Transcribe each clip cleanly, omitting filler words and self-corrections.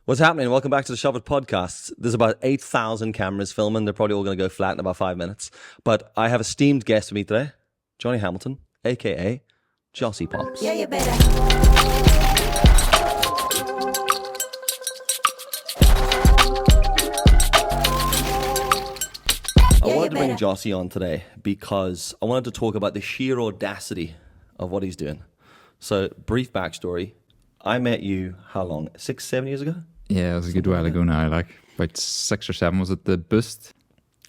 What's happening? Welcome back to the Shoveit podcast. There's about 8,000 cameras filming. They're probably all going to go flat in about 5 minutes. But I have a esteemed guest with me today, Johnny Hamilton, a.k.a. JossiePops. Yeah, you better. I wanted to bring Jossie on today because I wanted to talk about the sheer audacity of what he's doing. So, brief backstory. I met you, how long? 6, 7 years ago? Yeah, it was a good while ago now, like about 6 or 7. Was it the Boost?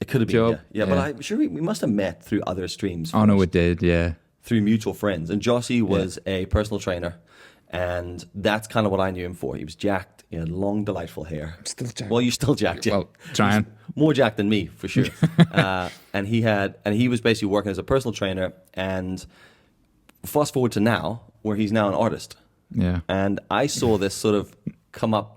It could have been, job? yeah. But I'm sure we must have met through other streams. Oh, no, it did, yeah. Through mutual friends. And Jossie was a personal trainer. And that's kind of what I knew him for. He was jacked. He had long, delightful hair. Still jacked. Well, you're still jacked, yeah. Well, trying. More jacked than me, for sure. And he was basically working as a personal trainer. And fast forward to now, where he's now an artist. Yeah. And I saw this sort of come up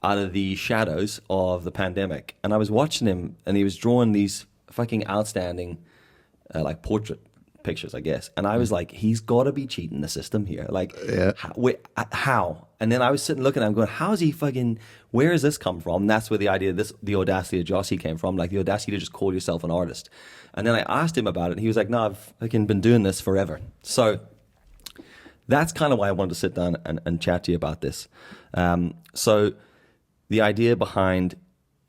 out of the shadows of the pandemic. And I was watching him, and he was drawing these fucking outstanding, like portrait pictures, I guess. And I was like, he's got to be cheating the system here. Like, Yeah. how? And then I was sitting looking at him going, how is he fucking, where has this come from? And that's where the idea of the audacity of Jossie came from, like the audacity to just call yourself an artist. And then I asked him about it, and he was like, no, I've fucking been doing this forever. So that's kind of why I wanted to sit down and chat to you about this. So the idea behind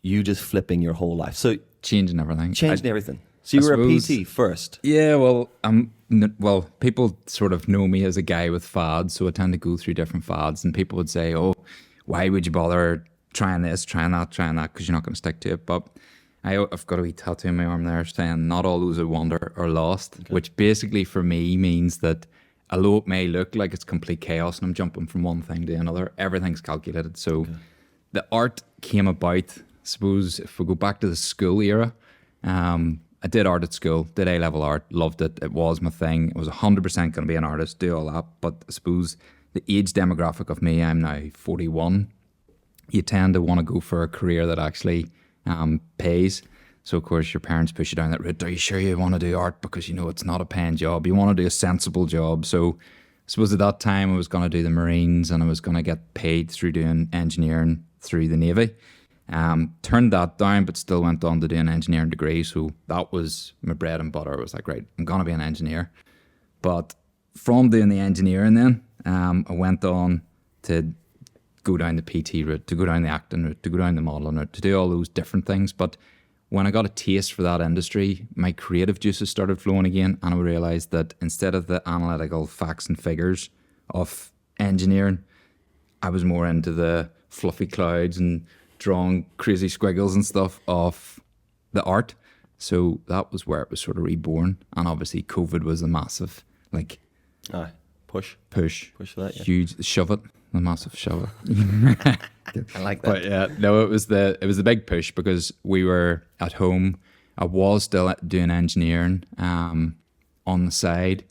you just flipping your whole life. So Changing everything. everything. So you were suppose- a PT first. Yeah, well, people sort of know me as a guy with fads, so I tend to go through different fads, and people would say, oh, why would you bother trying this, trying that, because you're not going to stick to it. But I've got a wee tattoo on my arm there saying, not all those who wander are lost, which basically for me means that although it may look like it's complete chaos and I'm jumping from one thing to another, everything's calculated. So the art came about, I suppose, if we go back to the school era, I did art at school, did A-level art, loved it. It was my thing. It was 100% going to be an artist, do all that. But I suppose the age demographic of me, I'm now 41, you tend to want to go for a career that actually pays. So, of course, your parents push you down that route. Are you sure you want to do art? Because, you know, it's not a paying job. You want to do a sensible job. So, I suppose at that time I was going to do the Marines and I was going to get paid through doing engineering through the Navy. Turned that down, but still went on to do an engineering degree. So, that was my bread and butter. I was like, right, I'm going to be an engineer. But from doing the engineering then, I went on to go down the PT route, to go down the acting route, to go down the modelling route, to do all those different things. But when I got a taste for that industry, my creative juices started flowing again, and I realised that instead of the analytical facts and figures of engineering, I was more into the fluffy clouds and drawing crazy squiggles and stuff of the art. So that was where it was sort of reborn. And obviously COVID was a massive, like, Push for that, yeah. Huge shove it, the massive shove it. I like that. But yeah, no, it was the big push because we were at home. I was still doing engineering on the side,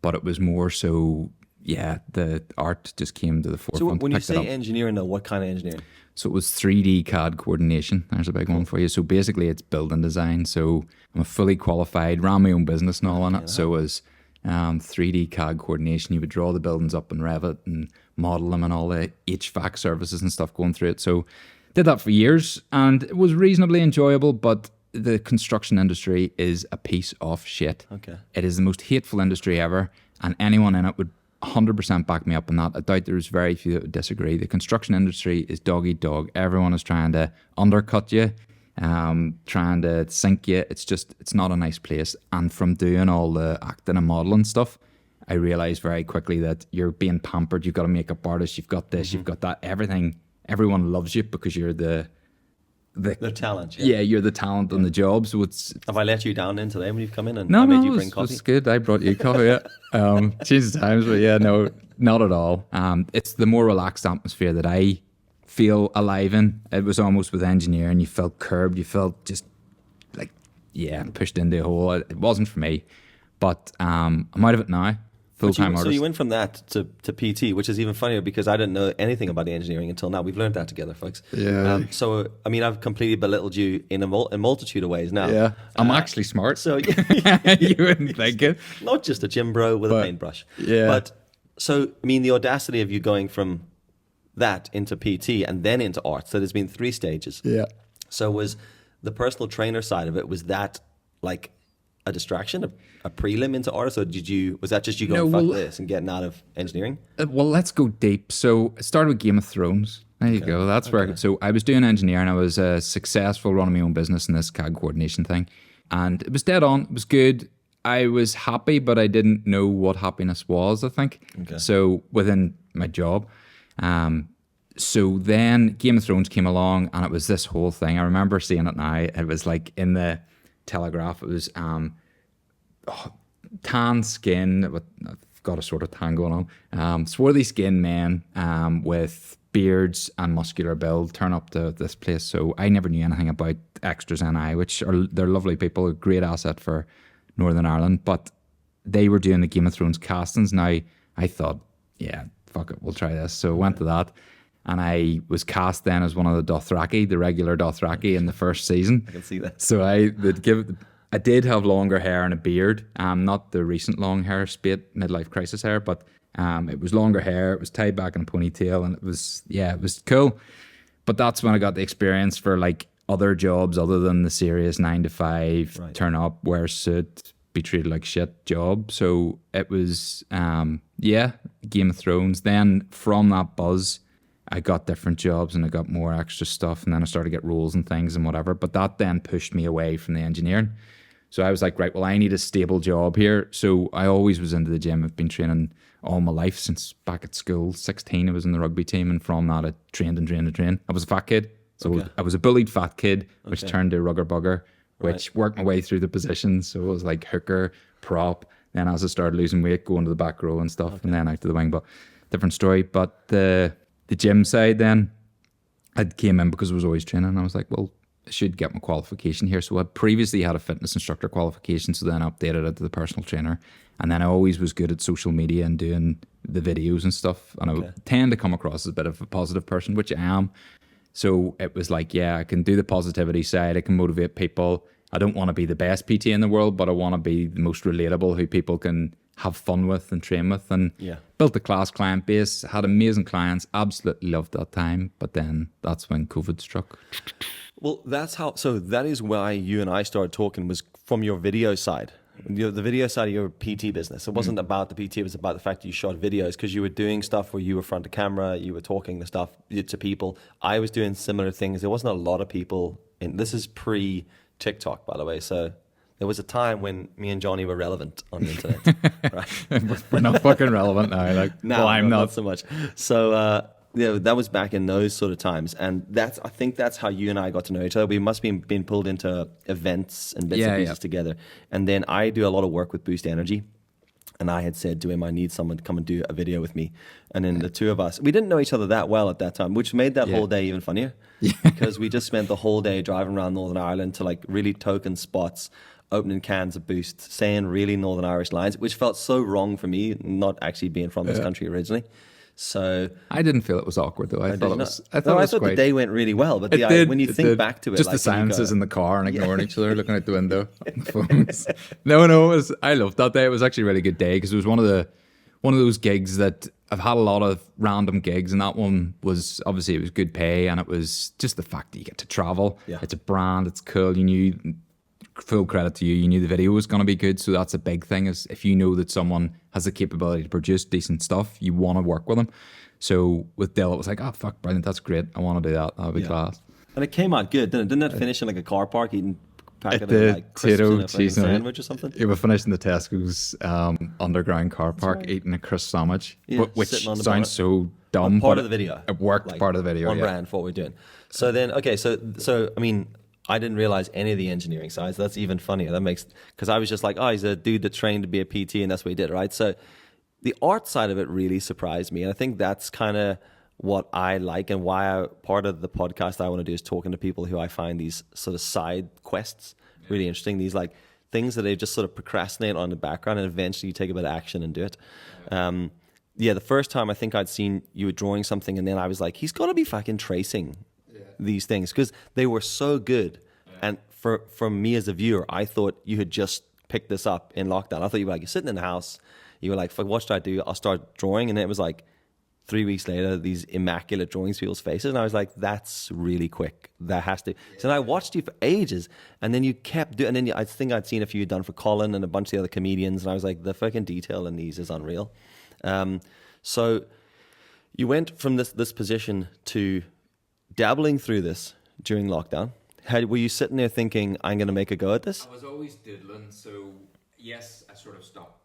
but it was more so, yeah, the art just came to the forefront. So when you say engineering, though, what kind of engineering? So it was 3D CAD coordination. There's a big one for you. So basically it's building design. So I'm a fully qualified, ran my own business and all on it. So it was 3D CAD coordination. You would draw the buildings up in Revit and model them and all the HVAC services and stuff going through it. So did that for years and it was reasonably enjoyable, but the construction industry is a piece of shit. Okay. It is the most hateful industry ever, and anyone in it would 100% back me up on that. I doubt there's very few that would disagree. The construction industry is dog eat dog. Everyone is trying to undercut you, trying to sink you. It's not a nice place. And from doing all the acting and modeling stuff, I realized very quickly that you're being pampered. You've got a makeup artist, you've got this, you've got that, everything. Everyone loves you because you're the talent. Yeah, you're the talent on the job. So it's Have I let you down in today when you've come in and no, I made no, you bring coffee? it's good. I brought you coffee. Yeah, changes times, but yeah, no, not at all. It's the more relaxed atmosphere that I feel alive in. It was almost with engineering. You felt curbed. You felt just like pushed into a hole. It wasn't for me, but I'm out of it now. Full-time artist. So you went from that to PT, which is even funnier because I didn't know anything about the engineering until now. We've learned that together, folks. Yeah. So, I mean, I've completely belittled you in a multitude of ways now. Yeah. I'm actually smart. So you wouldn't think it. Not just a gym bro with a paintbrush. Yeah. But, so, I mean, the audacity of you going from that into PT and then into art. So there's been 3 stages. Yeah. So was the personal trainer side of it, was that like a distraction, a prelim into art? Or was that just you going, fuck this and getting out of engineering? Well, let's go deep. So I started with Game of Thrones. There you go. That's where. So I was doing engineering. I was successful running my own business in this CAD coordination thing, and it was dead on. It was good. I was happy, but I didn't know what happiness was, I think. Okay. So within my job. So then Game of Thrones came along, and it was this whole thing. I remember seeing it now. It was like in the Telegraph. It was tan skin. I've got a sort of tan going on. Swarthy skinned men with beards and muscular build turn up to this place. So I never knew anything about Extras NI, they're lovely people, a great asset for Northern Ireland. But they were doing the Game of Thrones castings. Now I thought, yeah, fuck it, we'll try this. So I went to that, and I was cast then as one of the Dothraki, the regular Dothraki in the first season. I can see that. So I did have longer hair and a beard, not the recent long hair, spate midlife crisis hair, but it was longer hair. It was tied back in a ponytail, and it was cool. But that's when I got the experience for like other jobs other than the serious 9 to 5, right, turn up, wear a suit, be treated like shit job. So it was, Game of Thrones. Then from that buzz, I got different jobs and I got more extra stuff, and then I started to get roles and things and whatever. But that then pushed me away from the engineering. So I was like, right, well, I need a stable job here. So I always was into the gym. I've been training all my life since back at school. 16, I was in the rugby team, and from that I trained. I was a fat kid. So I was a bullied fat kid, which turned to rugger bugger, which worked my way through the positions. So it was like hooker, prop. Then as I started losing weight, going to the back row and stuff, and then out to the wing. But different story. But the gym side then, I came in because I was always training. I was like, well, I should get my qualification here. So I previously had a fitness instructor qualification, so then I updated it to the personal trainer. And then I always was good at social media and doing the videos and stuff. And I tend to come across as a bit of a positive person, which I am. So it was like, yeah, I can do the positivity side. I can motivate people. I don't want to be the best PT in the world, but I want to be the most relatable, who people can have fun with and train with. And built a class client base, had amazing clients, absolutely loved that time. But then that's when COVID struck. Well, so that is why you and I started talking, was from your video side. The video side of your PT business. It wasn't about the PT, it was about the fact that you shot videos, because you were doing stuff where you were front of camera, you were talking the stuff to people. I was doing similar things. There wasn't a lot of people this is pre-TikTok, by the way, so there was a time when me and Johnny were relevant on the internet. Right? We're not fucking relevant now. Like, no, well, I'm not so much. So that was back in those sort of times, and I think that's how you and I got to know each other. We must have been pulled into events and bits and pieces together. And then I do a lot of work with Boost Energy, and I had said to him, I need someone to come and do a video with me. And then the two of us, we didn't know each other that well at that time, which made that whole day even funnier, because we just spent the whole day driving around Northern Ireland to like really token spots, opening cans of Boost, saying really Northern Irish lines, which felt so wrong for me, not actually being from this country originally. So I didn't feel it was awkward though. I thought the day went really well, but when you think back to it, just like, the silences in the car and ignoring each other, looking out the window on the phones. No, I loved that day. It was actually a really good day, because it was one of those gigs that I've had a lot of random gigs, and that one was obviously, it was good pay, and it was just the fact that you get to travel. Yeah. It's a brand, it's cool. You knew, full credit to you, you knew the video was going to be good. So that's a big thing, is if you know that someone has the capability to produce decent stuff, you want to work with them. So with Dill, it was like, oh fuck, brilliant, that's great, I want to do that, that'll be class. And it came out good, didn't it? Finish in like a car park eating packet of like crisps and a sandwich or something? Yeah, we finished in the Tesco's underground car park, eating a crisp sandwich, which sounds so dumb. Part of the video. It worked, like, part of the video. On brand for what we're doing. So then, so I mean, I didn't realize any of the engineering side, so that's even funnier. Because I was just like, oh, he's a dude that trained to be a PT, and that's what he did, right? So the art side of it really surprised me, and I think that's kind of what I like, and why part of the podcast I want to do is talking to people who I find these sort of side quests really interesting. These like things that they just sort of procrastinate on in the background, and eventually you take a bit of action and do it. The first time I think I'd seen you were drawing something, and then I was like, he's got to be fucking tracing these things, because they were so good. And for me as a viewer, I thought you had just picked this up in lockdown. I thought you were like, you're sitting in the house, you were like, fuck, what should I do? I'll start drawing. And it was like 3 weeks later, these immaculate drawings of people's faces. And I was like, that's really quick. That has to. So then I watched you for ages. And then you kept doing, and then I think I'd seen a few done for Colin and a bunch of the other comedians. And I was like, the fucking detail in these is unreal. So you went from this position to dabbling through this during lockdown. Were you sitting there thinking, I'm going to make a go at this? I was always doodling, so yes, I sort of stopped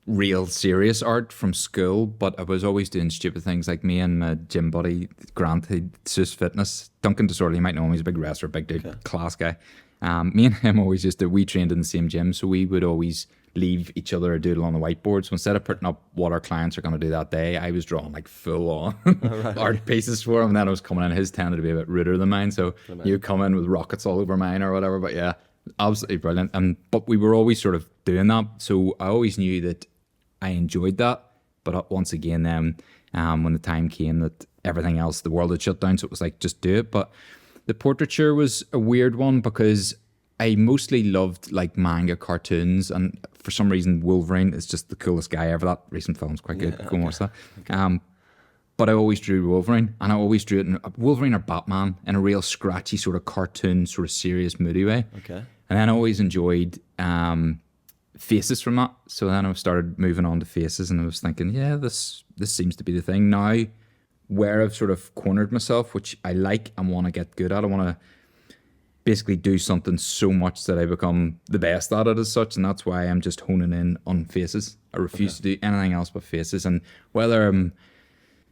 real serious art from school, but I was always doing stupid things. Like me and my gym buddy Grant, he's just fitness. Duncan Disorderly, you might know him, he's a big wrestler, big dude, class guy. Me and him always we trained in the same gym, so we would always leave each other a doodle on the whiteboard. So instead of putting up what our clients are going to do that day, I was drawing like full on art pieces for him. And then I was coming in, his tended to be a bit ruder than mine, so you come in with rockets all over mine or whatever. But yeah, absolutely brilliant. But we were always sort of doing that, so I always knew that I enjoyed that. But once again, then when the time came that everything else, the world had shut down, so it was like, just do it. But the portraiture was a weird one because I mostly loved like manga cartoons, and for some reason Wolverine is just the coolest guy ever. That recent film's quite good. Go and watch that. But I always drew Wolverine, and I always drew it in Wolverine or Batman in a real scratchy sort of cartoon, sort of serious, moody way. Okay. And then I always enjoyed faces from that. So then I started moving on to faces, and I was thinking, yeah, this seems to be the thing now. Where I've sort of cornered myself, which I like and want to get good at. I want to basically do something so much that I become the best at it as such, and that's why I'm just honing in on faces. I refuse to do anything else but faces, and whether I'm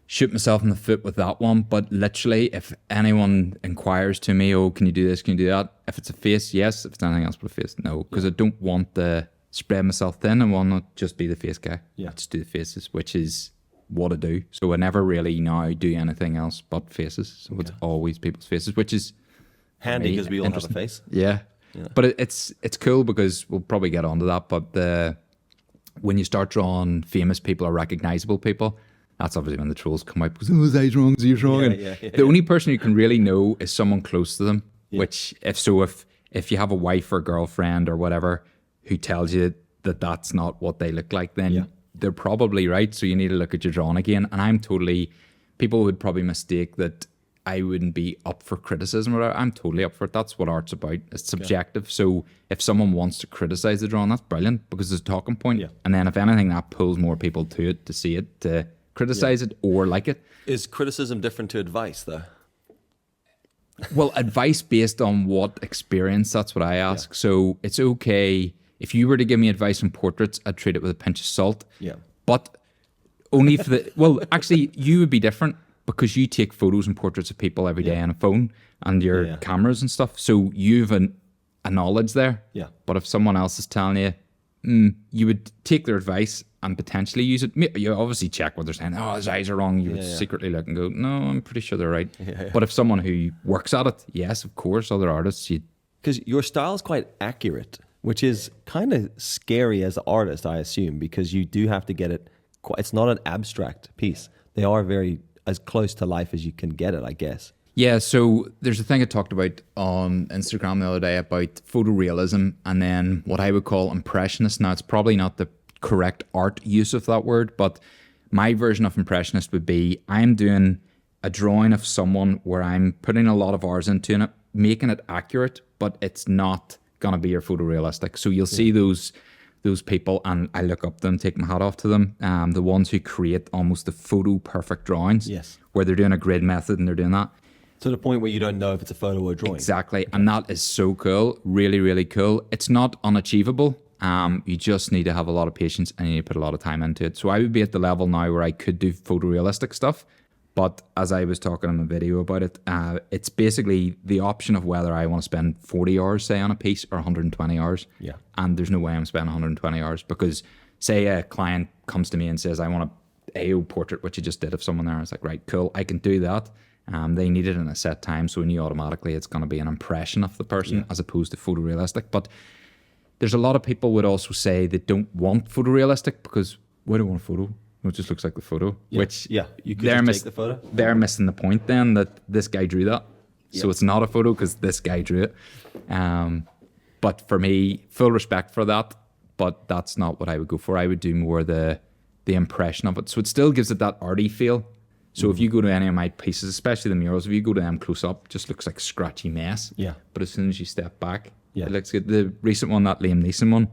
shoot myself in the foot with that one, but literally if anyone inquires to me, oh, can you do this, can you do that? If it's a face, yes. If it's anything else but a face, no, because I don't want to spread myself thin. I want to just be the face guy. I just do the faces, which is what I do. So I never really now do anything else but faces. So it's always people's faces, which is handy because we all have a face. Yeah. But it's cool because we'll probably get onto that. But when you start drawing famous people or recognizable people, that's obviously when the trolls come out because, oh, his eyes wrong, his ears wrong. The only person you can really know is someone close to them. Which if you have a wife or girlfriend or whatever who tells you that that's not what they look like, then they're probably right. So you need to look at your drawing again. And people would probably mistake that I wouldn't be up for criticism or whatever. I'm totally up for it. That's what art's about. It's subjective. So if someone wants to criticize the drawing, that's brilliant because it's a talking point. And then if anything, that pulls more people to it, to see it, to criticize it or like it. Is criticism different to advice though? Well, advice based on what experience, that's what I ask. So it's okay. If you were to give me advice on portraits, I'd treat it with a pinch of salt. But only for well, actually, you would be different because you take photos and portraits of people every day on a phone and your cameras and stuff. So you've a knowledge there. But if someone else is telling you, you would take their advice and potentially use it. You obviously check what they're saying. Oh, his eyes are wrong. You would secretly look and go, no, I'm pretty sure they're right. But if someone who works at it, yes, of course, other artists, because your style is quite accurate, which is kind of scary as an artist, I assume, because you do have to get it. It's not an abstract piece. They are very as close to life as you can get it, I guess. Yeah, so there's a thing I talked about on Instagram the other day about photorealism and then what I would call impressionist. Now, it's probably not the correct art use of that word, but my version of impressionist would be I'm doing a drawing of someone where I'm putting a lot of hours into it, making it accurate, but it's not going to be your photorealistic. So you'll see those people, and I look up to them, take my hat off to them, the ones who create almost the photo perfect drawings, where they're doing a grid method and they're doing that. To the point where you don't know if it's a photo or a drawing. Exactly. And that is so cool. Really, really cool. It's not unachievable. You just need to have a lot of patience and you need to put a lot of time into it. So I would be at the level now where I could do photorealistic stuff. But as I was talking in the video about it, it's basically the option of whether I want to spend 40 hours, say, on a piece or 120 hours. And there's no way I'm spending 120 hours because, say, a client comes to me and says, I want a AO portrait, which you just did of someone there. I was like, right, cool, I can do that. They need it in a set time, so we knew automatically it's going to be an impression of the person as opposed to photorealistic. But there's a lot of people would also say they don't want photorealistic because why do I want a photo? It just looks like the photo. Which you could just take the photo. They're missing the point then that this guy drew that. So it's not a photo because this guy drew it. But for me, full respect for that, but that's not what I would go for. I would do more the the impression of it. So it still gives it that arty feel. So if you go to any of my pieces, especially the murals, if you go to them close up, it just looks like scratchy mess. Yeah. But as soon as you step back, Yeah. it looks good. The recent one, that Liam Neeson one,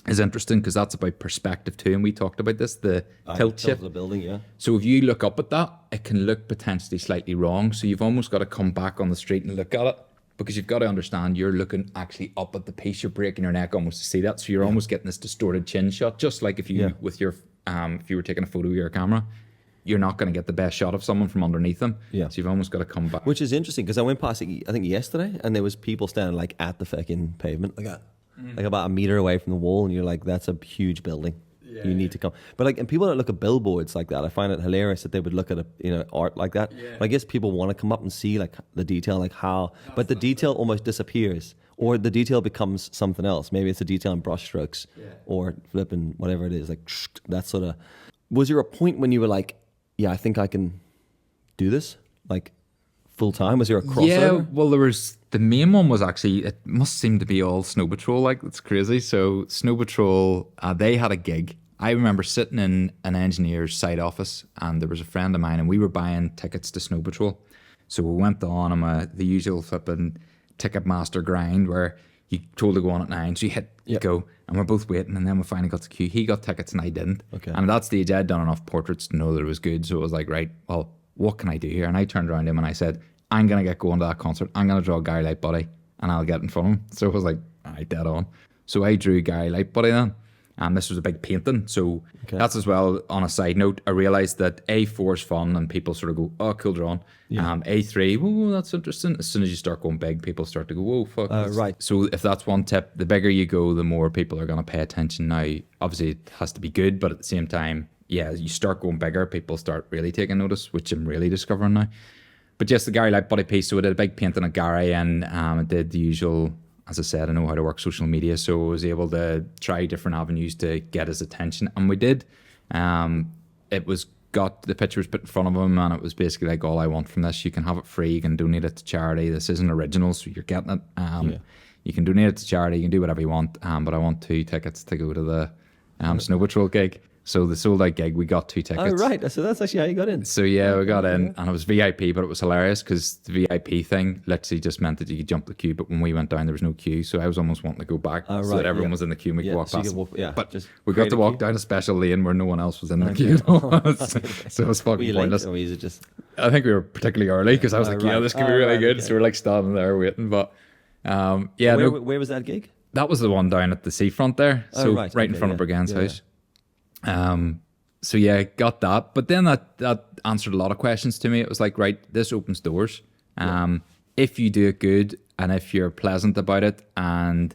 is interesting because that's about perspective too. And we talked about this, the tilt shift. Of the building, yeah. So if you look up at that, it can look potentially slightly wrong. So you've almost got to come back on the street and look at it, because you've got to understand you're looking actually up at the piece. You're breaking your neck almost to see that. So you're almost getting this distorted chin shot, just like if you with your if you were taking a photo with your camera, you're not going to get the best shot of someone from underneath them. Yeah. So you've almost got to come back. Which is interesting because I went past it, I think yesterday, and there was people standing like at the fucking pavement, like like about a meter away from the wall, and you're like, that's a huge building. You need to come. But like, and people that look at billboards like that, I find it hilarious that they would look at art like that. But I guess people want to come up and see like the detail, like how, but the detail almost disappears, or the detail becomes something else. Maybe it's a detail in brush strokes or flipping whatever it is, like that sort of. Was there a point when you were like, yeah, I think I can do this, like full time? Was there a crossover? Yeah, well, there was, the main one was actually, it must seem to be all Snow Patrol, like, it's crazy. So Snow Patrol, they had a gig. I remember sitting in an engineer's site office, and there was a friend of mine, and we were buying tickets to Snow Patrol. So we went on the usual flipping Ticketmaster grind where you told to go on at 9, so you go, and we're both waiting, and then we finally got the queue. He got tickets and I didn't. Okay. And at that stage, I had done enough portraits to know that it was good, so it was like, right, well, what can I do here? And I turned around to him and I said, I'm going to get going to that concert. I'm going to draw Gary Lightbody, and I'll get in front of him. So it was like, all right, dead on. So I drew Gary Lightbody then. And this was a big painting. So that's as well, on a side note, I realised that A4 is fun and people sort of go, oh, cool drawing. A3, whoa, that's interesting. As soon as you start going big, people start to go, whoa, fuck. Right. So if that's one tip, the bigger you go, the more people are going to pay attention. Now, obviously it has to be good, but at the same time, yeah, you start going bigger, people start really taking notice, which I'm really discovering now. But just the Gary Lightbody piece, so I did a big painting of Gary, and I did the usual. As I said, I know how to work social media, so I was able to try different avenues to get his attention, and we did. It was the picture was put in front of him, and it was basically like, all I want from this, you can have it free, you can donate it to charity. This isn't original, so you're getting it. You can donate it to charity, you can do whatever you want, but I want 2 tickets to go to the Snow Patrol gig. So the sold out gig, we got 2 tickets. Oh, right. So that's actually how you got in. So yeah, we got in, and it was VIP, but it was hilarious because the VIP thing literally just meant that you could jump the queue, but when we went down, there was no quue. So I was almost wanting to go back so that everyone was in the queue and we could walk so you past. could walk, but just we got to walk queue. down a special lane where no one else was in the queue. So it was Were fucking you pointless. late, or is it just... I think we were particularly early because I was like, yeah, this could be really good. So we're like standing there waiting. But Where was that gig? that was the one down at the seafront there. So right in front of Brigand's house. So yeah, got that. But then that answered a lot of questions to me. It was like, right, this opens doors. If you do it good and if you're pleasant about it and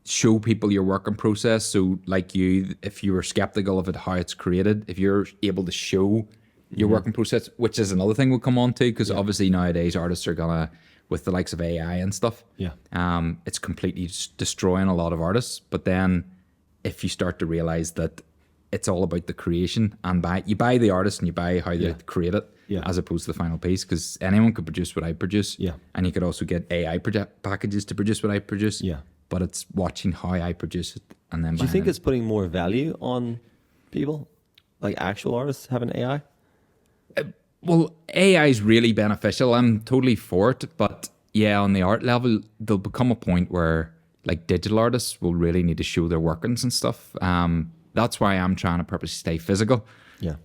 show people your working process. So like you, if you were skeptical of it, how it's created, if you're able to show your working process, which is another thing we'll come on to, because obviously nowadays artists are gonna, with the likes of AI and stuff, it's completely destroying a lot of artists. But then if you start to realize that it's all about the creation, and you buy the artist and you buy how they create it, as opposed to the final piece, because anyone could produce what I produce, and you could also get AI packages to produce what I produce, but it's watching how I produce it. And then do you think it's putting more value on people, like actual artists having AI? Well, AI is really beneficial. I'm totally for it, but yeah, on the art level, there'll become a point where like digital artists will really need to show their workings and stuff. That's why I'm trying to purposely stay physical.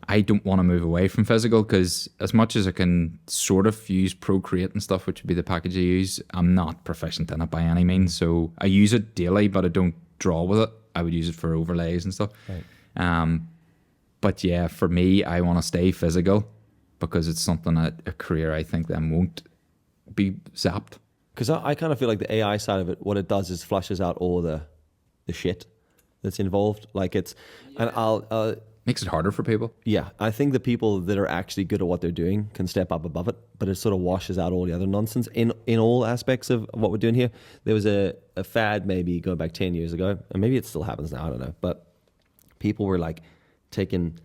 I don't want to move away from physical, because as much as I can sort of use Procreate and stuff, which would be the package I use, I'm not proficient in it by any means. So I use it daily, but I don't draw with it. I would use it for overlays and stuff. But yeah, for me, I want to stay physical, because it's something that a career I think then won't be zapped. Because I kind of feel like the AI side of it, what it does is flushes out all the shit that's involved. Like it's, and I'll makes it harder for people. Yeah, I think the people that are actually good at what they're doing can step up above it, but it sort of washes out all the other nonsense in all aspects of what we're doing here. There was a fad maybe going back 10 years ago, and maybe it still happens now, I don't know, but people were like taking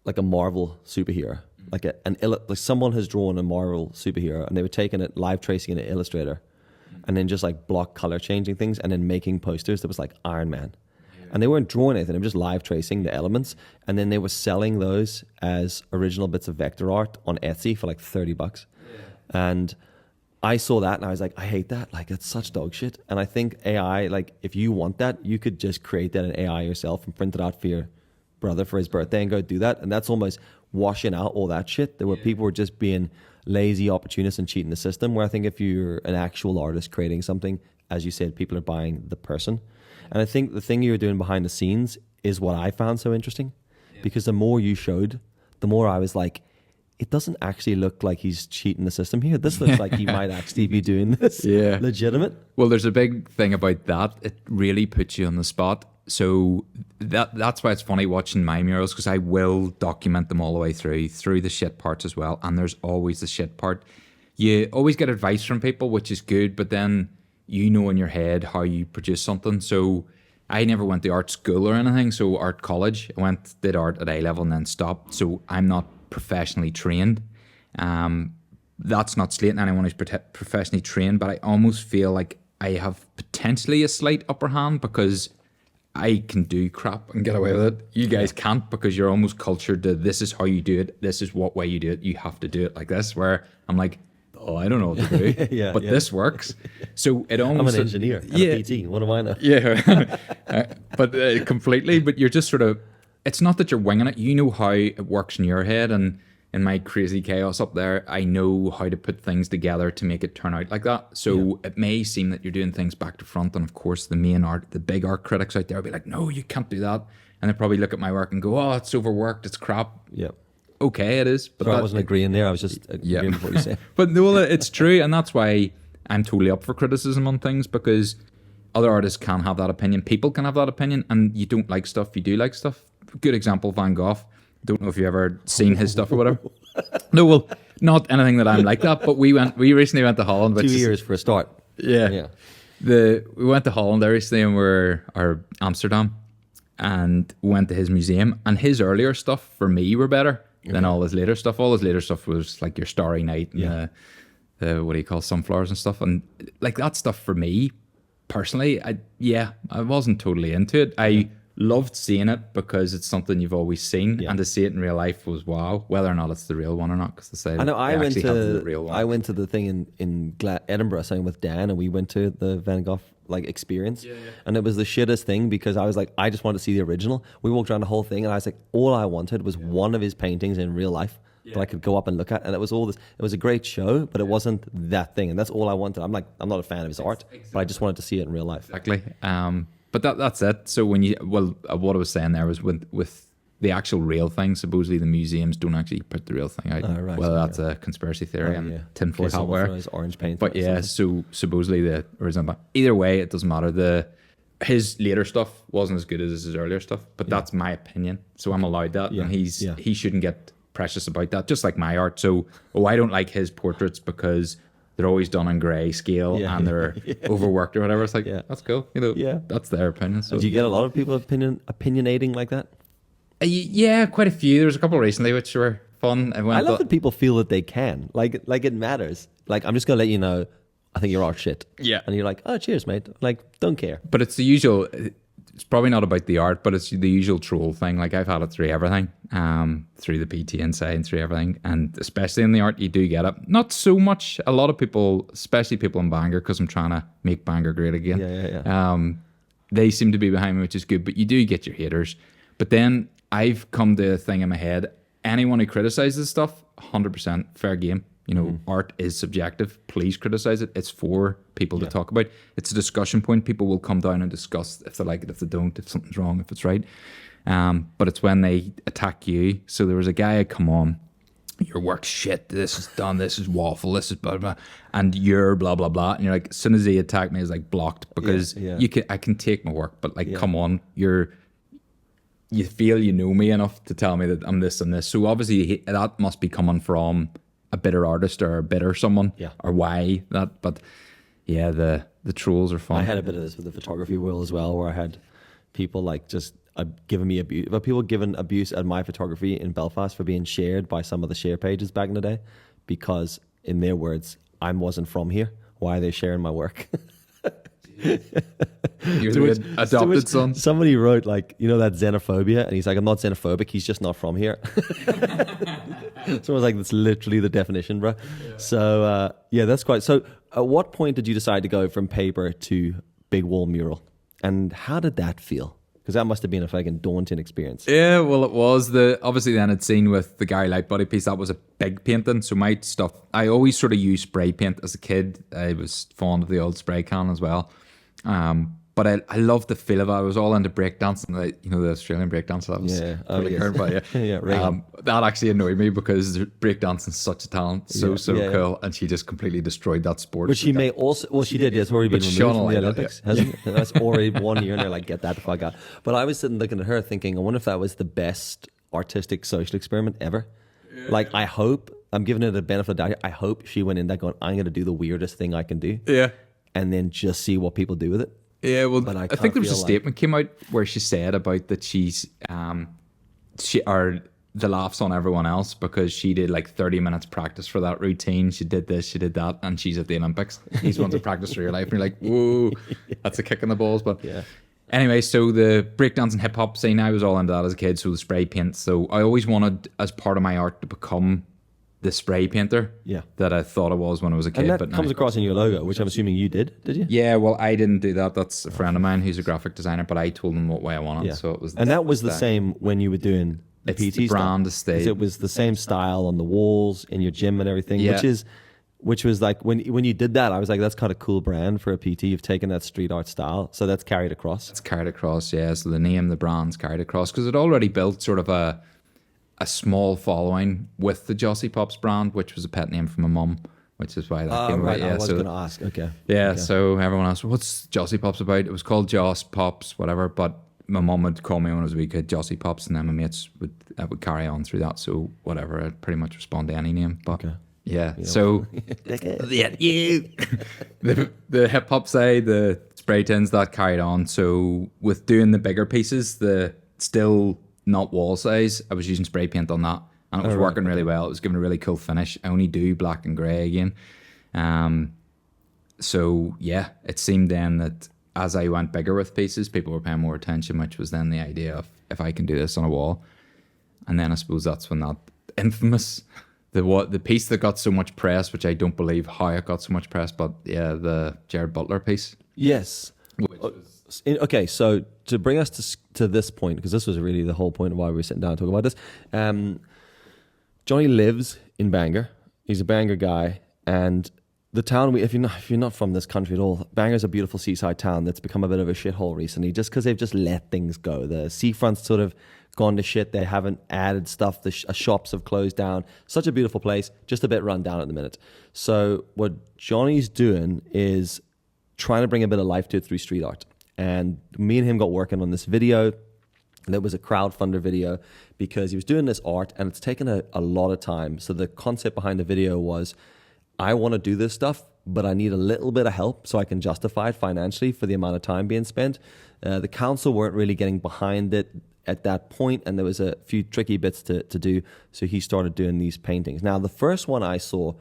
like a Marvel superhero, like like someone has drawn a Marvel superhero, and they were taking it, live tracing in an Illustrator, and then just like block color changing things, and then making posters that was like Iron Man. and they weren't drawing anything. They were just live tracing the elements, and then they were selling those as original bits of vector art on Etsy for like $30. And I saw that and I was like, I hate that. Like, it's such dog shit. And I think AI, like, if you want that, you could just create that in AI yourself and print it out for your brother for his birthday and go do that. And that's almost washing out all that shit. There were people were just being lazy opportunists and cheating the system. Where I think if you're an actual artist creating something, as you said, people are buying the person. And I think the thing you were doing behind the scenes is what I found so interesting, because the more you showed, the more I was like, it doesn't actually look like he's cheating the system here. This looks like he might actually be doing this legitimate. Well, there's a big thing about that. It really puts you on the spot. So that's why it's funny watching my murals, because I will document them all the way through the shit parts as well. And there's always the shit part. You always get advice from people, which is good, but then you know in your head how you produce something. So I never went to art school or anything. So art college, I did art at A level and then stopped. So I'm not professionally trained. That's not slating anyone who's professionally trained, but I almost feel like I have potentially a slight upper hand because I can do crap and get away with it. You guys can't, because you're almost cultured to this is how you do it. This is what way you do it. You have to do it like this, where I'm like, oh, I don't know what to do, but this works. So it almost... I'm an engineer and a PT. What do I know? Yeah, but completely. But you're just sort of... It's not that you're winging it. You know how it works in your head, and in my crazy chaos up there, I know how to put things together to make it turn out like that. So it may seem that you're doing things back to front, and of course the big art critics out there will be like, no, you can't do that. And they probably look at my work and go, oh, it's overworked, it's crap. Yeah. Okay, it is. But I wasn't agreeing there. I was just agreeing with what you said. But no, it's true. And that's why I'm totally up for criticism on things, because other artists can have that opinion. People can have that opinion, and you don't like stuff, you do like stuff. Good example, Van Gogh. Don't know if you've ever seen his stuff or whatever. No, well, not anything that I'm like that, but we recently went to Holland. 2 years for a start. Yeah. We went to Holland there recently, and or Amsterdam, and went to his museum, and his earlier stuff for me were better than all his later stuff. All his later stuff was like your Starry Night and the what do you call sunflowers and stuff, and like that stuff for me personally, I wasn't totally into it. I loved seeing it because it's something you've always seen, and to see it in real life was wow. Whether or not it's the real one or not, because they say I know I went to the real one. I went to the thing in Edinburgh, same with Dan, and we went to the Van Gogh like experience, and it was the shittest thing, because I was like, I just wanted to see the original. We walked around the whole thing, and I was like, all I wanted was one of his paintings in real life that I could go up and look at, and it was all this. It was a great show, but it wasn't that thing, and that's all I wanted. I'm not a fan of his art, but I just wanted to see it in real life. Exactly. But that's it. So when what I was saying there was with the actual real thing, supposedly the museums don't actually put the real thing out. Right, well, that's a conspiracy theory and tinfoil hat wear. Orange paint. But so supposedly the original. Either way, it doesn't matter. His later stuff wasn't as good as his earlier stuff, but that's my opinion. So I'm allowed that, and he shouldn't get precious about that. Just like my art. So I don't like his portraits because they're always done in grey scale and they're overworked or whatever. It's like, that's cool. That's their opinion. So do you get a lot of people opinionating like that? Yeah, quite a few. There was a couple recently which were fun. I love that people feel that they can. Like it matters. Like, I'm just going to let you know, I think your art shit. Yeah. And you're like, oh, cheers, mate. Like, don't care. But it's the usual... It's probably not about the art, but it's the usual troll thing. Like, I've had it through everything, through the PT inside and through everything, and especially in the art, you do get it. Not so much. A lot of people, especially people in Bangor, because I'm trying to make Bangor great again. They seem to be behind me, which is good. But you do get your haters. But then I've come to a thing in my head: anyone who criticizes stuff, 100% fair game. Art is subjective. Please criticize it. It's for people to talk about. It's a discussion point. People will come down and discuss if they like it, if they don't, if something's wrong, if it's right. But it's when they attack you. So there was a guy who come on, your work's shit, this is done, this is waffle, this is blah, blah, and you're blah, blah, blah. And you're like, as soon as he attacked me, it's like blocked, because I can take my work, but like, come on, you feel you know me enough to tell me that I'm this and this. So obviously that must be coming from a bitter artist or a bitter someone, or why that. But the trolls are fun. I had a bit of this with the photography world as well, where I had people like just giving me abuse, but people giving abuse at my photography in Belfast for being shared by some of the share pages back in the day, because in their words, I wasn't from here. Why are they sharing my work? You're To which- the to adopted which son. Somebody wrote like, you know, that xenophobia, and he's like, I'm not xenophobic. He's just not from here. Someone's like, that's literally the definition, bro. Yeah. So yeah, that's quite. So at what point did you decide to go from paper to big wall mural, and how did that feel? Because that must have been a fucking daunting experience. Yeah, well, it was obviously then I'd seen with the Gary Lightbody piece that was a big painting. So my stuff, I always sort of used spray paint as a kid. I was fond of the old spray can as well. But I loved the feel of it. I was all into breakdancing, like, you know, the Australian breakdance. That was really good, but that actually annoyed me because breakdancing is such a talent, so cool, and she just completely destroyed that sport. But she may also, well, she did. It's already been removed from the Olympics, hasn't it? That's already 1 year, and they're like, get that the fuck out. But I was sitting looking at her, thinking, I wonder if that was the best artistic social experiment ever. Yeah. Like, I hope, I'm giving it a benefit of the doubt. I hope she went in there going, I'm going to do the weirdest thing I can do. Yeah. And then just see what people do with it. Yeah, well, I think there was a statement came out where she said about that she's the laughs on everyone else because she did like 30 minutes practice for that routine. She did this, she did that, and she's at the Olympics. These ones to practice for your life, and you're like, whoa, that's a kick in the balls. But anyway, so the breakdance and hip hop scene, I was all into that as a kid. So the spray paint. So I always wanted, as part of my art, to become the spray painter that I thought I was when I was a kid. And that comes across in your logo, which I'm assuming you did you? Yeah, well, I didn't do that. That's a friend of mine who's a graphic designer, but I told him what way I wanted. Yeah. So it was, and that was the same when you were doing the PT the brand stuff. estate. It was the same style on the walls in your gym and everything, which was like when you did that, I was like, that's kind of cool brand for a PT. You've taken that street art style, so that's carried across. It's carried across, yeah. So the name, the brand's carried across because it already built sort of a small following with the JossiePops brand, which was a pet name from my mum, which is why that came about. Yeah, I was going to ask. Okay. Yeah, so everyone asked, what's JossiePops about? It was called JossPops, whatever, but my mum would call me when I was a wee kid JossiePops, and then my mates would carry on through that. So whatever, I'd pretty much respond to any name. But yeah, so the hip hop side, the spray tins, that carried on. So with doing the bigger pieces, the still not wall size, I was using spray paint on that, and it was working really well. It was giving a really cool finish. I only do black and grey again. So yeah, it seemed then that as I went bigger with pieces, people were paying more attention, which was then the idea of if I can do this on a wall. And then I suppose that's when that infamous, the piece that got so much press, which I don't believe how it got so much press, but yeah, the Jared Butler piece. Yes. Okay, so to bring us to this point, because this was really the whole point of why we were sitting down to talk about this. Johnny lives in Bangor. He's a Bangor guy, and the town. If you're not from this country at all, Bangor's a beautiful seaside town that's become a bit of a shithole recently, just because they've just let things go. The seafront's sort of gone to shit. They haven't added stuff. The shops have closed down. Such a beautiful place, just a bit run down at the minute. So what Johnny's doing is trying to bring a bit of life to it through street art. And me and him got working on this video. That was a crowdfunder video because he was doing this art and it's taken a lot of time. So the concept behind the video was, I want to do this stuff, but I need a little bit of help so I can justify it financially for the amount of time being spent. The council weren't really getting behind it at that point, and there was a few tricky bits to do. So he started doing these paintings. Now, the first one I saw,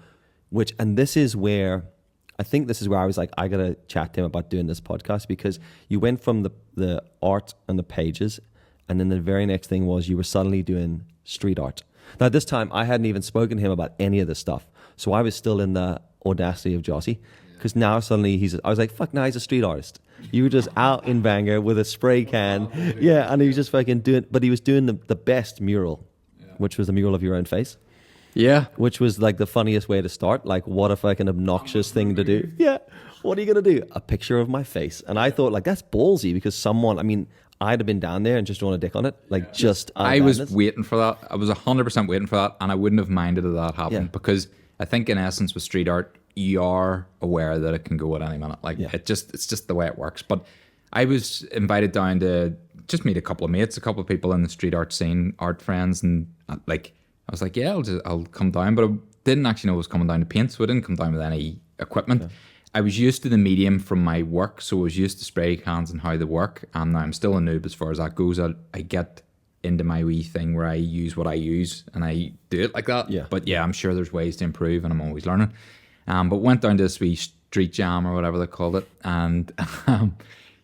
and this is where I was like, I got to chat to him about doing this podcast, because you went from the art and the pages, and then the very next thing was you were suddenly doing street art. Now, at this time, I hadn't even spoken to him about any of this stuff. So I was still in the audacity of Jossie, because now suddenly I was like, fuck, now he's a street artist. You were just out in Bangor with a spray can. Yeah, and he was just fucking but he was doing the best mural, which was the mural of your own face. Yeah. Which was like the funniest way to start. Like, what a fucking obnoxious thing to do. Yeah. What are you going to do? A picture of my face. And I thought, like, that's ballsy, because I'd have been down there and just drawn a dick on it. Like, just... I was waiting for that. I was 100% waiting for that. And I wouldn't have minded if that happened. Because I think in essence with street art, you are aware that it can go at any minute. Like, it's just the way it works. But I was invited down to just meet a couple of mates, a couple of people in the street art scene, art friends. And like... I was like, yeah, I'll come down, but I didn't actually know I was coming down to paint, so I didn't come down with any equipment. Okay. I was used to the medium from my work, so I was used to spray cans and how they work, and now I'm still a noob as far as that goes. I get into my wee thing where I use what I use, and I do it like that. Yeah. But yeah, I'm sure there's ways to improve, and I'm always learning. But went down to this wee street jam or whatever they called it, and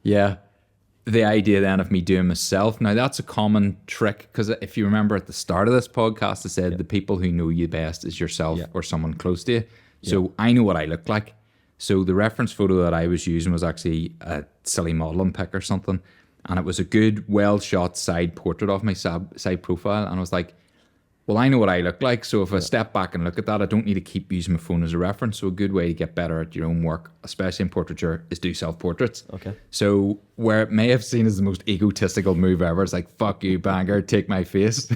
Yeah. The idea then of me doing myself. Now that's a common trick, because if you remember at the start of this podcast, I said the people who know you best is yourself or someone close to you. So I know what I look like. So the reference photo that I was using was actually a silly modeling pic or something. And it was a good, well shot side portrait of my side profile. And I was like, well, I know what I look like, so if I step back and look at that, I don't need to keep using my phone as a reference. So a good way to get better at your own work, especially in portraiture, is do self-portraits. Okay. So where it may have seen as the most egotistical move ever, it's like, fuck you, banger, take my face.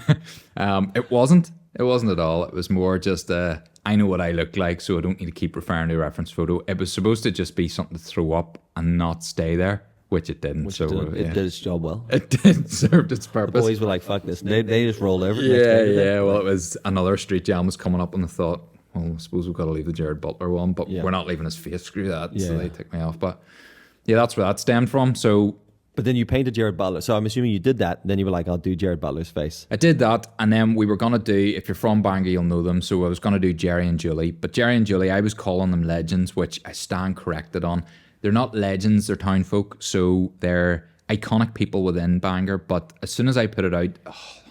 It wasn't. It wasn't at all. It was more just, I know what I look like, so I don't need to keep referring to a reference photo. It was supposed to just be something to throw up and not stay there, which it didn't. It did its job well. It did, served its purpose. The boys were like, fuck this. They just rolled over. Yeah. Well, it was another street jam was coming up, and I thought, well, I suppose we've got to leave the Jared Butler one, but we're not leaving his face. Screw that. So they took me off. But yeah, that's where that stemmed from. So, but then you painted Jared Butler. So I'm assuming you did that. Then you were like, I'll do Jared Butler's face. I did that, and then we were gonna do. If you're from Bangor, you'll know them. So I was gonna do Jerry and Julie, but Jerry and Julie, I was calling them legends, which I stand corrected on. They're not legends, they're town folk, so they're iconic people within Bangor. But as soon as I put it out,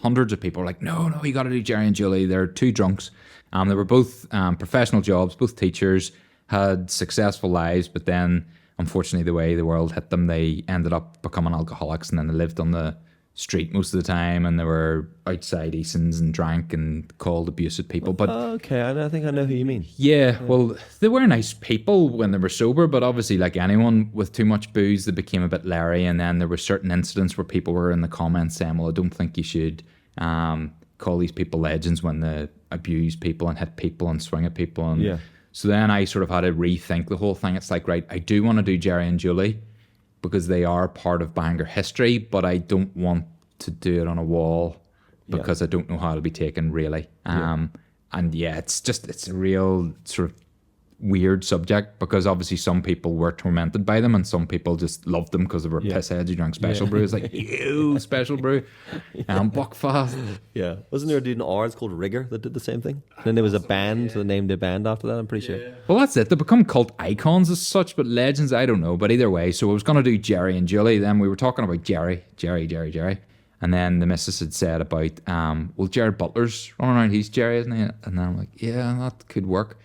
hundreds of people were like, no, you got to do Jerry and Julie. They're two drunks. They were both professional jobs, both teachers, had successful lives, but then, unfortunately, the way the world hit them, they ended up becoming alcoholics, and then they lived on the street most of the time, and they were outside Easons and drank and called abusive people. But okay, I think I know who you mean. Yeah, well, they were nice people when they were sober, but obviously, like anyone with too much booze, they became a bit leery. And then there were certain incidents where people were in the comments saying, well, I don't think you should call these people legends when they abuse people and hit people and swing at people. And so then I sort of had to rethink the whole thing. It's like, right, I do want to do Jerry and Julie because they are part of Bangor history, but I don't want to do it on a wall because I don't know how it'll be taken really. And it's a real sort of weird subject, because obviously some people were tormented by them and some people just loved them because they were pissheads who drank special brew. It's like, ew, special brew. Buckfast. Yeah. Wasn't there a dude in ours called Rigger that did the same thing? And then there was a band, they named their band after that, I'm pretty sure. Well, that's it. They become cult icons as such, but legends, I don't know. But either way, so I was going to do Jerry and Julie. Then we were talking about Jerry. And then the missus had said about, well, Jared Butler's running around, he's Jerry, isn't he? And then I'm like, yeah, that could work.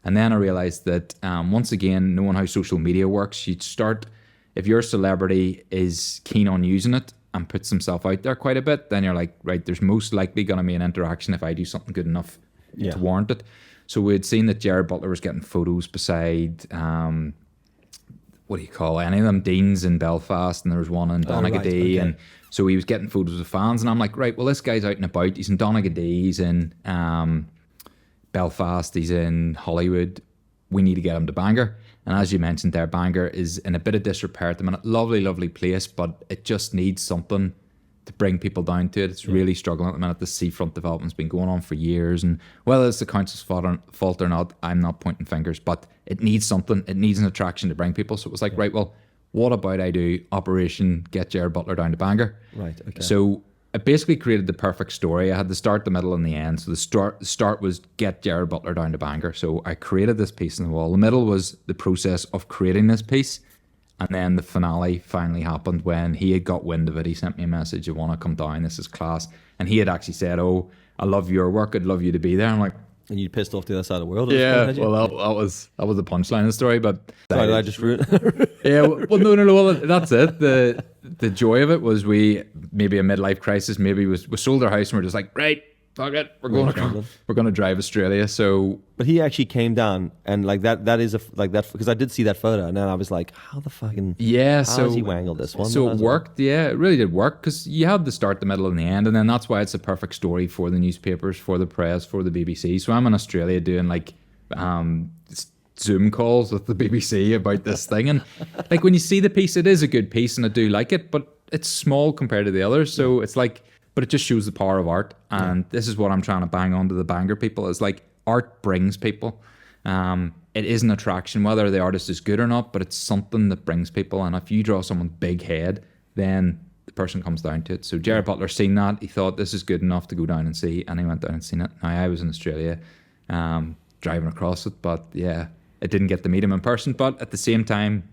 And then I realised that, once again, knowing how social media works, you'd start, if your celebrity is keen on using it and puts himself out there quite a bit, then you're like, right, there's most likely going to be an interaction if I do something good enough to warrant it. So we had seen that Jared Butler was getting photos beside, what do you call any of them, Deans in Belfast, and there was one in Donaghadee, and so he was getting photos of fans, and I'm like, right, well, this guy's out and about, he's in Donaghadee, he's in Belfast, he's in Hollywood, we need to get him to Bangor. And as you mentioned there, Bangor is in a bit of disrepair at the minute. Lovely place, but it just needs something to bring people down to it. It's really struggling at the minute. The seafront development's been going on for years, and whether it's the council's fault or not, I'm not pointing fingers, but it needs something. It needs an attraction to bring people. So it was like, right, well, what about I do Operation Get Jared Butler Down to Bangor? Right, okay. So I basically created the perfect story. I had the start, the middle, and the end. So the start was Get Jared Butler Down to Bangor. So I created this piece on the wall. The middle was the process of creating this piece. And then the finale finally happened when he had got wind of it. He sent me a message, I want to come down, this is class. And he had actually said, oh, I love your work, I'd love you to be there. I'm like, and you pissed off the other side of the world? Yeah, well, that was the punchline of the story, but... Sorry, did I just ruin it? Yeah, well, no, well, that's it. The joy of it was maybe a midlife crisis, maybe we sold our house and we're just like, right, fuck it, we're going to drive Australia, so... But he actually came down, and like that is because I did see that photo, and then I was like, how the fucking... Yeah, how has he wangled this one? So it worked, yeah, it really did work, because you had the start, the middle, and the end, and then that's why it's a perfect story for the newspapers, for the press, for the BBC. So I'm in Australia doing like Zoom calls with the BBC about this thing, and like when you see the piece, it is a good piece, and I do like it, but it's small compared to the others, so it's like... But it just shows the power of art, and this is what I'm trying to bang on to the Bangor people, is like, art brings people. It is an attraction, whether the artist is good or not, but it's something that brings people, and if you draw someone's big head, then the person comes down to it. So Jared Butler seen that, he thought this is good enough to go down and see, and he went down and seen it. Now I was in Australia driving across it, but yeah, it didn't get to meet him in person, but at the same time,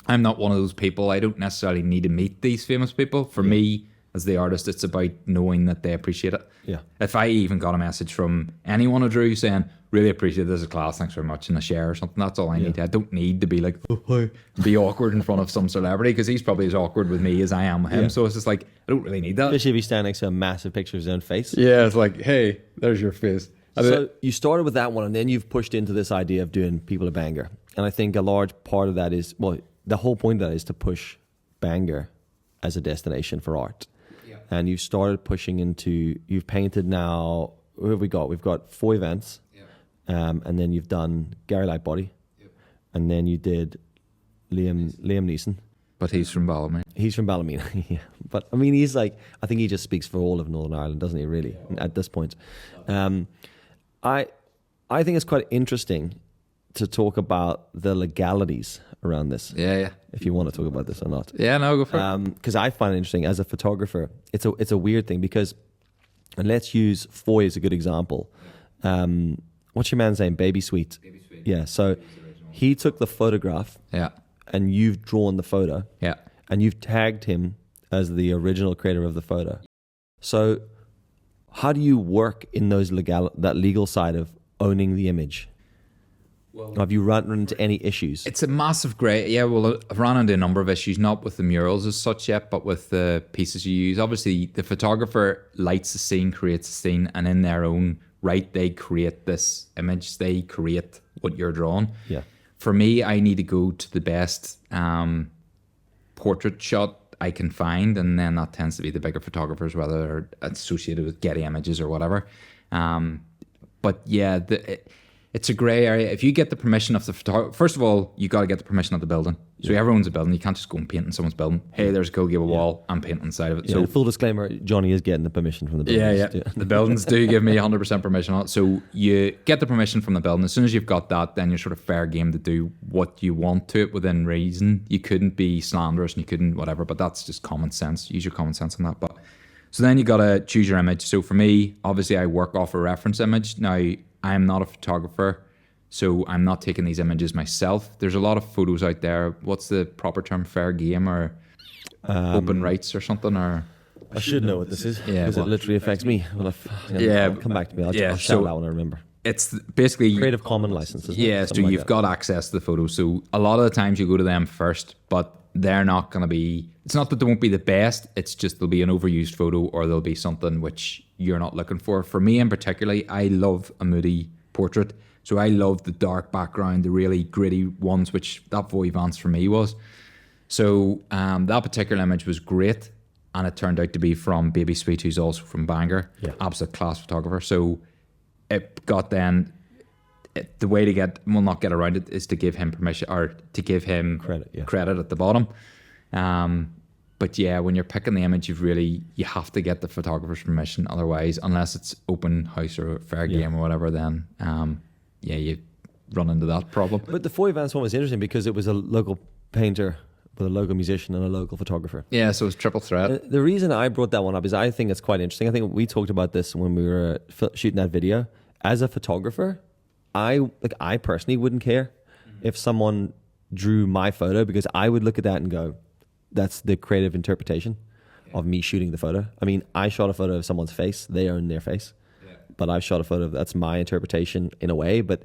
I'm not one of those people. I don't necessarily need to meet these famous people. For me, as the artist, it's about knowing that they appreciate it. Yeah. If I even got a message from anyone who drew saying, really appreciate this as class, thanks very much, and a share or something, that's all I need. I don't need to be like, oh, hi, be awkward in front of some celebrity, because he's probably as awkward with me as I am with him. So it's just like, I don't really need that. Especially if you stand next to a massive picture of his own face. Yeah, it's like, hey, there's your face. So you started with that one, and then you've pushed into this idea of doing people a banger. And I think a large part of that is, well, the whole point of that is to push Bangor as a destination for art. Yeah. And you've started pushing into, you've painted now, who have we got? We've got 4 events. Yeah. And then you've done Gary Lightbody. Yep. And then you did Liam Neeson. But he's from Ballymena. He's from Ballymena, yeah. But I mean, he's like, I think he just speaks for all of Northern Ireland, doesn't he, really, at this point? I think it's quite interesting to talk about the legalities around this. Yeah. If you want to talk about this or not. Yeah, no, go for it. Because I find it interesting as a photographer. It's a weird thing because, and let's use Foy as a good example. What's your man's name? Baby Sweet. Baby Sweet. Yeah. So he took the photograph. Yeah. And you've drawn the photo. Yeah. And you've tagged him as the original creator of the photo. So how do you work in that legal side of owning the image? Well, have you run into any issues? It's a massive grey. Yeah, well, I've run into a number of issues, not with the murals as such yet, but with the pieces you use. Obviously, the photographer lights the scene, creates the scene, and in their own right, they create this image. They create what you're drawing. Yeah. For me, I need to go to the best portrait shot I can find, and then that tends to be the bigger photographers, whether they're associated with Getty Images or whatever. But yeah, it's a grey area. If you get the permission of the photographer, first of all, you got to get the permission of the building. So everyone's a building. You can't just go and paint in someone's building. Hey, there's a Kogi wall. I'm painting inside of it. Yeah, so full disclaimer, Johnny is getting the permission from the buildings. Yeah. The buildings do give me 100% permission on it. So you get the permission from the building. As soon as you've got that, then you're sort of fair game to do what you want to it within reason. You couldn't be slanderous and you couldn't whatever, but that's just common sense. Use your common sense on that. But so then you got to choose your image. So for me, obviously I work off a reference image. Now, I'm not a photographer, so I'm not taking these images myself. There's a lot of photos out there. What's the proper term? Fair game or open rights or something? Or I should know what this is because it literally affects me. Well, come back to me. I'll shout that when I remember. It's basically Creative Commons licenses. Yeah, so you've got access to the photos. So a lot of the times you go to them first, but they're not going to be. It's not that they won't be the best. It's just there'll be an overused photo or there'll be something which you're not looking for. For me in particularly, I love a moody portrait. So I love the dark background, the really gritty ones, which that Voy Vance for me was. So that particular image was great, and it turned out to be from Baby Sweet, who's also from Bangor, absolute class photographer. So it got then, the way to not get around it is to give him permission or to give him credit at the bottom. But yeah, when you're picking the image, you have to get the photographer's permission. Otherwise, unless it's open house or fair game or whatever, then you run into that problem. But the Foy Vance one was interesting because it was a local painter with a local musician and a local photographer. Yeah, so it's triple threat. The reason I brought that one up is I think it's quite interesting. I think we talked about this when we were shooting that video. As a photographer, I personally wouldn't care if someone drew my photo because I would look at that and go, that's the creative interpretation of me shooting the photo. I mean, I shot a photo of someone's face. They own their face. But I've shot a photo that's my interpretation in a way. But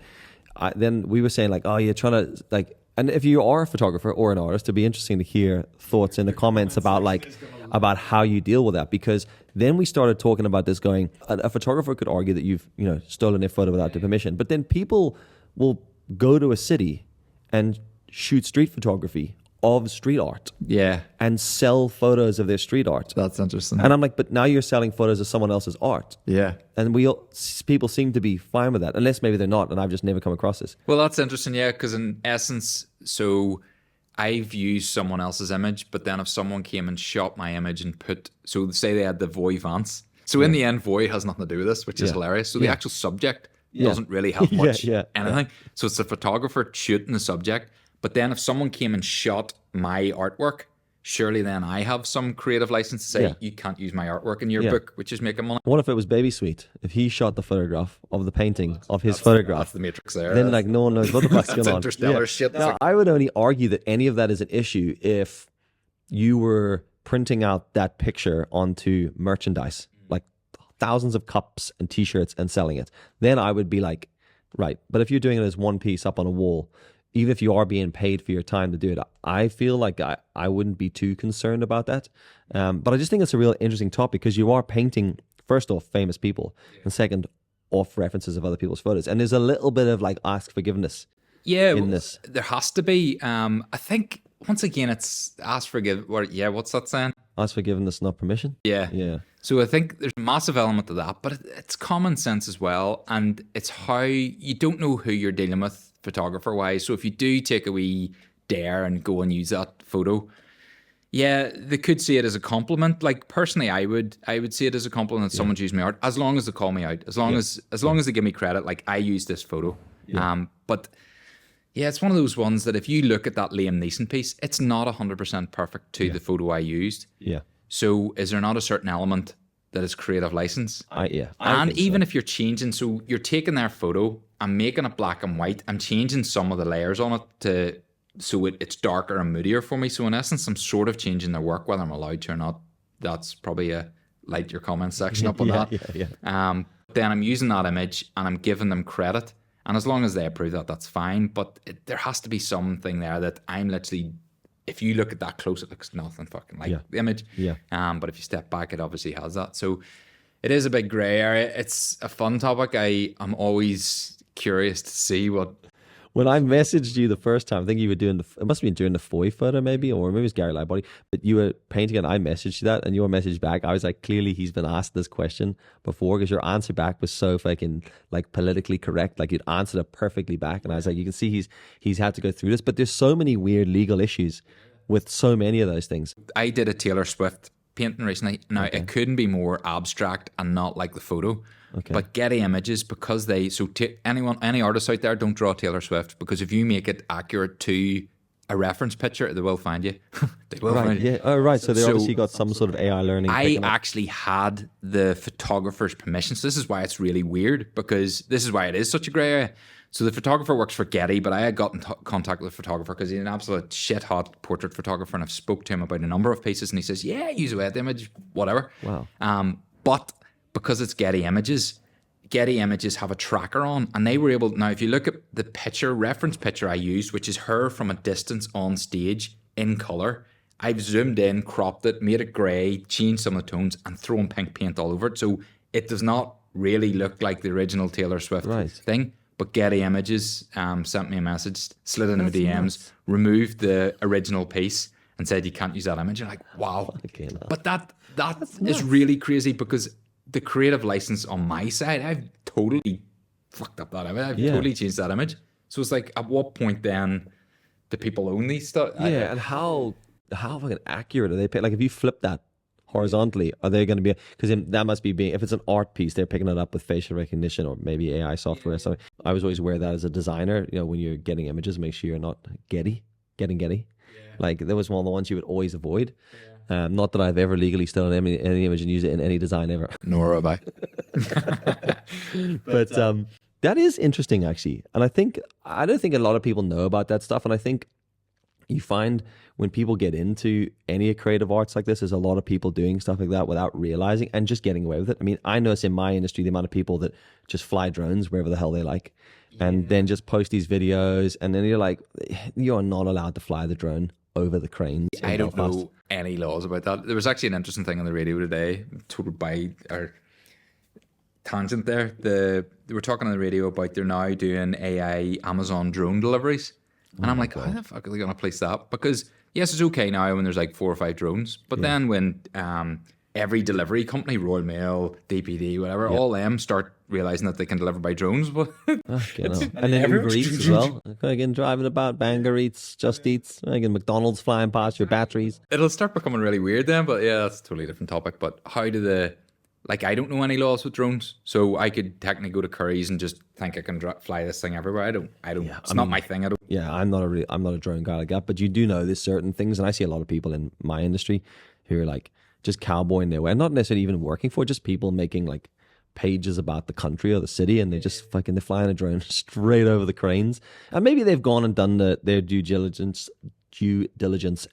then we were saying like, oh, you're trying to like, and if you are a photographer or an artist, it'd be interesting to hear thoughts in the comments about how you deal with that. Because then we started talking about this going, a photographer could argue that you've, stolen their photo without their permission. But then people will go to a city and shoot street photography of street art. Yeah. And sell photos of their street art. That's interesting. And I'm like, but now you're selling photos of someone else's art. Yeah. And people seem to be fine with that, unless maybe they're not, and I've just never come across this. Well, that's interesting, yeah, because in essence, so I've used someone else's image, but then if someone came and shot my image and so say they had the Voy Vance. So in the end, Voy has nothing to do with this, which is hilarious. So the actual subject doesn't really have much anything. So it's the photographer shooting the subject. But then if someone came and shot my artwork, surely then I have some creative license to say you can't use my artwork in your book, which is making money. What if it was Baby Sweet? If he shot the photograph of the painting of his photograph, That's the Matrix there. then like no one knows what the fuck's going on. Interstellar shit. Now, I would only argue that any of that is an issue if you were printing out that picture onto merchandise, like thousands of cups and T-shirts and selling it. Then I would be like, right. But if you're doing it as one piece up on a wall, even if you are being paid for your time to do it, I feel like I wouldn't be too concerned about that. But I just think it's a real interesting topic because you are painting, first off, famous people, and second, off references of other people's photos. And there's a little bit of like ask forgiveness in this. There has to be. I think, once again, it's ask forgive. What's that saying? Ask forgiveness, not permission. Yeah. So I think there's a massive element to that, but it's common sense as well. And it's how you don't know who you're dealing with photographer wise. So if you do take a wee dare and go and use that photo, they could see it as a compliment. Like personally, I would see it as a compliment that someone's used my art, as long as they call me out, as long as they give me credit, like I used this photo. But it's one of those ones that if you look at that Liam Neeson piece, it's not 100% perfect to the photo I used. So is there not a certain element that is creative license? And even if you're changing, so you're taking their photo, I'm making it black and white, I'm changing some of the layers on it so it's darker and moodier for me. So in essence, I'm sort of changing their work, whether I'm allowed to or not. That's probably a light your comment section up on that. Then I'm using that image and I'm giving them credit. And as long as they approve that, that's fine. But there has to be something there that I'm literally, if you look at that close, it looks nothing fucking like the image. But if you step back, it obviously has that. So it is a big grey area. It's a fun topic. I'm always curious to see what. When I messaged you the first time, I think you were doing it must have been during the Foy photo maybe, or maybe it was Gary Lightbody, but you were painting and I messaged you that and your message back, I was like, clearly he's been asked this question before because your answer back was so fucking like politically correct. Like you'd answered it perfectly back. And I was like, you can see he's had to go through this, but there's so many weird legal issues with so many of those things. I did a Taylor Swift painting recently. Now it couldn't be more abstract and not like the photo. But Getty Images, because any artist out there, don't draw Taylor Swift, because if you make it accurate to a reference picture, they will find you. They will find you. Oh, right. So they obviously got some sort of AI learning. I actually had the photographer's permission. So this is why it's really weird, because this is why it is such a grey area. So the photographer works for Getty, but I had got in contact with the photographer because he's an absolute shit-hot portrait photographer, and I've spoke to him about a number of pieces, and he says, yeah, use a wet image, whatever. Wow. But because it's Getty Images have a tracker on, and they were able, now if you look at the reference picture I used, which is her from a distance on stage in colour, I've zoomed in, cropped it, made it grey, changed some of the tones, and thrown pink paint all over it. So it does not really look like the original Taylor Swift thing. But Getty Images sent me a message, slid into my DMs, removed the original piece, and said you can't use that image. You're like, wow. But that is really crazy, because the creative license on my side, I've totally fucked up that image. I've totally changed that image. So it's like, at what point then do people own these stuff? And how fucking accurate are they? Like, if you flip that horizontally, are they going to be? Because that must be if it's an art piece, they're picking it up with facial recognition or maybe AI software or something. I was always aware that as a designer, when you're getting images, make sure you're not getting Getty. Like, there was one of the ones you would always avoid. Not that I've ever legally stolen any image and used it in any design ever. Nor have I. But that is interesting, actually. And I don't think a lot of people know about that stuff. And I think you find when people get into any creative arts like this, there's a lot of people doing stuff like that without realizing and just getting away with it. I mean, I notice in my industry the amount of people that just fly drones wherever the hell they like and then just post these videos. And then you're like, you are not allowed to fly the drone over the cranes. I don't know any laws about that. There was actually an interesting thing on the radio today, total by our tangent there. They were talking on the radio about they're now doing AI Amazon drone deliveries. And I'm like, how the fuck are they going to place that? Because yes, it's okay now when there's like 4 or 5 drones. But then when every delivery company, Royal Mail, DPD, whatever, all them start realizing that they can deliver by drones. But and then Uber Eats as well. Again, driving about, Bangor Eats, Just Eats, again, McDonald's flying past your batteries. It'll start becoming really weird then. But yeah, that's a totally different topic. But how do like I don't know any laws with drones, so I could technically go to Curry's and just think I can fly this thing everywhere. I don't. It's not my thing. I don't. Yeah, I'm not a drone guy like that, but you do know there's certain things, and I see a lot of people in my industry who are like just cowboying their way, not necessarily even working for, just people making like pages about the country or the city, and they just fucking they're flying a drone straight over the cranes, and maybe they've gone and done their due diligence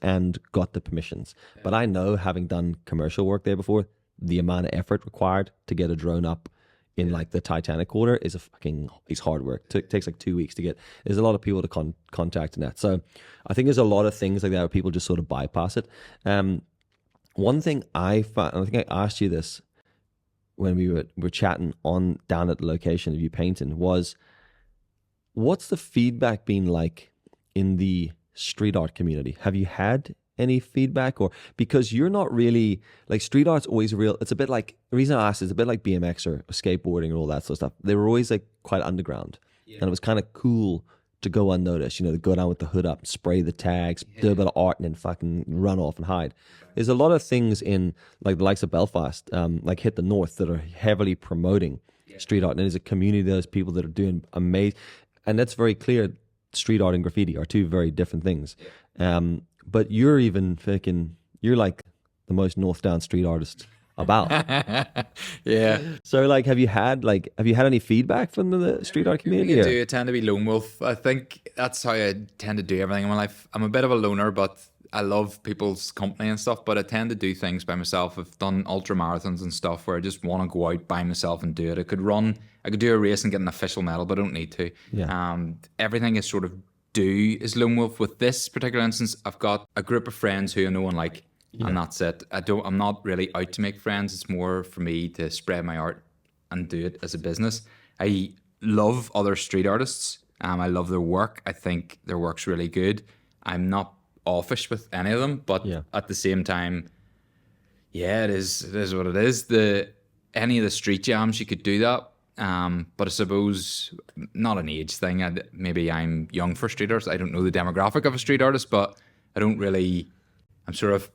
and got the permissions. But I know, having done commercial work there before, the amount of effort required to get a drone up in like the Titanic order is it's hard work. Takes like 2 weeks to get. There's a lot of people to contact in that. So I think there's a lot of things like that where people just sort of bypass it. One thing I found, and I think I asked you this when we were chatting down at the location of you painting, was what's the feedback been like in the street art community? Have you had any feedback? Or because you're not really like, street art's always real, it's a bit like, the reason I asked is a bit like BMX or skateboarding and all that sort of stuff. They were always like quite underground, and it was kind of cool to go unnoticed, to go down with the hood up, spray the tags, do a bit of art, and then fucking run off and hide. There's a lot of things in like the likes of Belfast, like Hit the North, that are heavily promoting street art, and there's a community of those people that are doing amazing, and that's very clear. Street art and graffiti are two very different things. But you're like the most north down street artist about. Yeah. So like, have you had any feedback from the street art community? I tend to be lone wolf. I think that's how I tend to do everything in my life. I'm a bit of a loner, but I love people's company and stuff, but I tend to do things by myself. I've done ultra marathons and stuff where I just want to go out by myself and do it. I could do a race and get an official medal, but I don't need to. Yeah. Everything is sort of is lone wolf. With this particular instance, I've got a group of friends who I know and like, and that's it. I'm not really out to make friends. It's more for me to spread my art and do it as a business. I love other street artists. I love their work. I think their work's really good. I'm not offish with any of them, but at the same time, it is what it is. Any of the street jams, you could do that. But I suppose not an age thing. Maybe I'm young for street artists. I don't know the demographic of a street artist, but I don't really.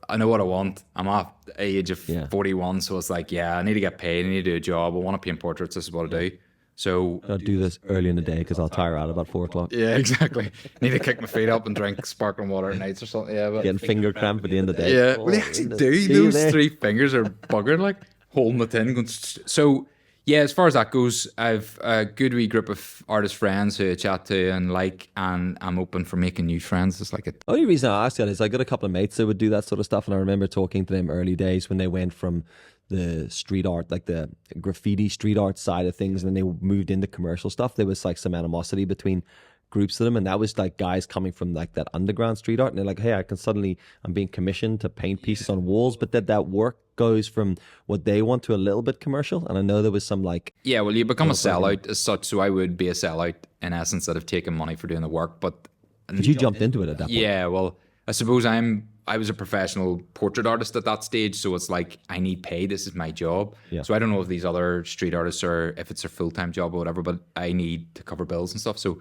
I know what I want. I'm at the age of 41, so it's like, I need to get paid. I need to do a job. I want to paint portraits. This is what I do. So I'll do this early in the day because I'll tire out about 4 o'clock. Yeah, exactly. Need to kick my feet up and drink sparkling water at nights or something. Yeah, but getting finger cramp at the end of the day. Yeah, well, they actually do. Those 3 fingers are buggered, like holding it in. So yeah, as far as that goes, I've a good wee group of artist friends who I chat to and I'm open for making new friends. It's like only reason I asked that is I got a couple of mates that would do that sort of stuff, and I remember talking to them early days when they went from the street art, like the graffiti street art side of things, and then they moved into commercial stuff. There was like some animosity between groups of them, and that was like guys coming from like that underground street art, and they're like, hey, I'm being commissioned to paint pieces on walls, but that work goes from what they want to a little bit commercial. And I know there was some like, you become a sellout as such. So I would be a sellout in essence, that have taken money for doing the work, but you jumped into it at that point. Yeah, well, I suppose I was a professional portrait artist at that stage, so it's like, I need pay. This is my job. Yeah. So I don't know if these other street artists are, if it's a full-time job or whatever, but I need to cover bills and stuff. So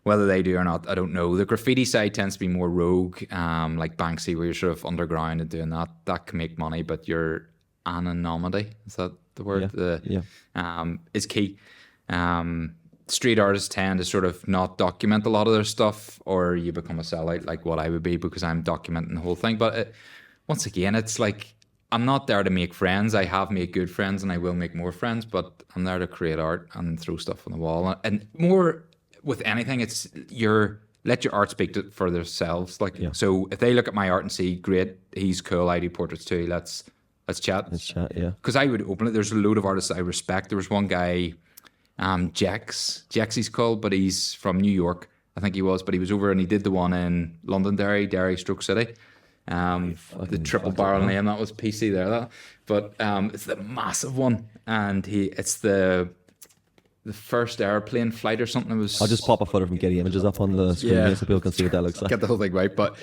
whether they do or not, I don't know. The graffiti side tends to be more rogue, like Banksy, where you're sort of underground and doing that. That can make money, but your anonymity, is that the word? Is key. Street artists tend to sort of not document a lot of their stuff, or you become a sellout, like what I would be, because I'm documenting the whole thing. But once again, it's like, I'm not there to make friends. I have made good friends and I will make more friends, but I'm there to create art and throw stuff on the wall. And more with anything, it's let your art speak for themselves. So if they look at my art and see, great, he's cool, I do portraits too, let's chat. Because I would open it. There's a load of artists I respect. There was one guy, Jex he's called, but he's from New York, I think he was, but he was over and he did the one in Londonderry Stroke City. The triple barrel name, that was PC there, but it's the massive one, and it's the first airplane flight or something. I'll just pop a photo from Getty Images up on the screen so people can see what that looks like. Get the whole thing right, but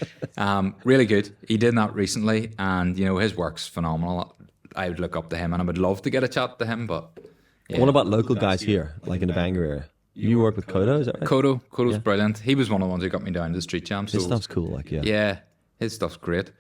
really good. He did that recently, and his work's phenomenal. I would look up to him, and I would love to get a chat to him. But what about local guys here, like in the Bangor area? You work with Kodo, is that right? Kodo's brilliant. He was one of the ones who got me down to the street jam. His stuff's cool, his stuff's great.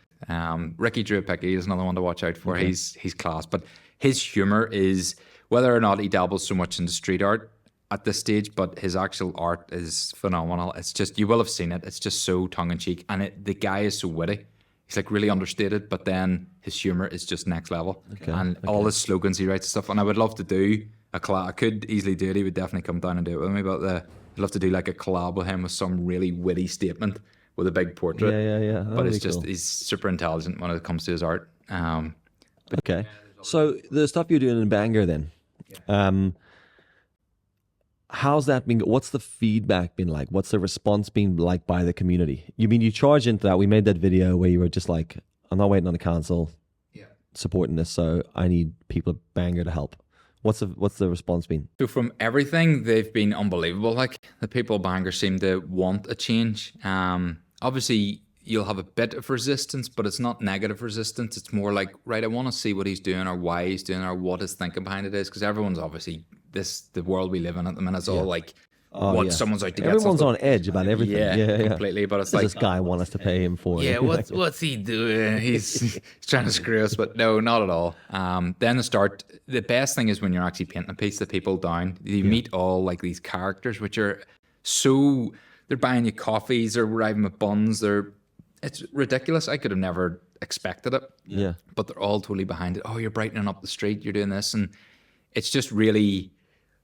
Ricky Drew Picky is another one to watch out for. Okay. He's class, but his humor is, whether or not he dabbles so much into street art at this stage, but his actual art is phenomenal. It's just, you will have seen it. It's just so tongue in cheek, and the guy is so witty. He's like really understated, but then his humor is just next level. And all his slogans he writes and stuff. And I would love to do a collab. I could easily do it. He would definitely come down and do it with me. But I'd love to do like a collab with him with some really witty statement with a big portrait. Yeah. But it's just, he's super intelligent when it comes to his art. Okay. So the stuff you're doing in Bangor then, how's that been? What's the feedback been like? What's the response been like by the community? You mean you charge into that? We made that video where you were just like, I'm not waiting on the council supporting this, so I need people at Bangor to help. What's the response been? So from everything, they've been unbelievable. Like the people of Bangor seem to want a change. Obviously, you'll have a bit of resistance, but it's not negative resistance. It's more like, right, I want to see what he's doing or why he's doing it or what his thinking behind it is. Because everyone's obviously, the world we live in at the minute is all like, someone's out to get Everyone's something. on edge about everything. Yeah. Completely. But it's Does like, this guy want us to pay him for? yeah, what's he doing? He's trying to screw us, but no, not at all. Then the best thing is when you're actually painting a piece that people down. You meet all like these characters, which are so, they're buying you coffees, they're arriving with buns, it's ridiculous. I could have never expected it. Yeah. But they're all totally behind it. Oh, you're brightening up the street, you're doing this. And it's just really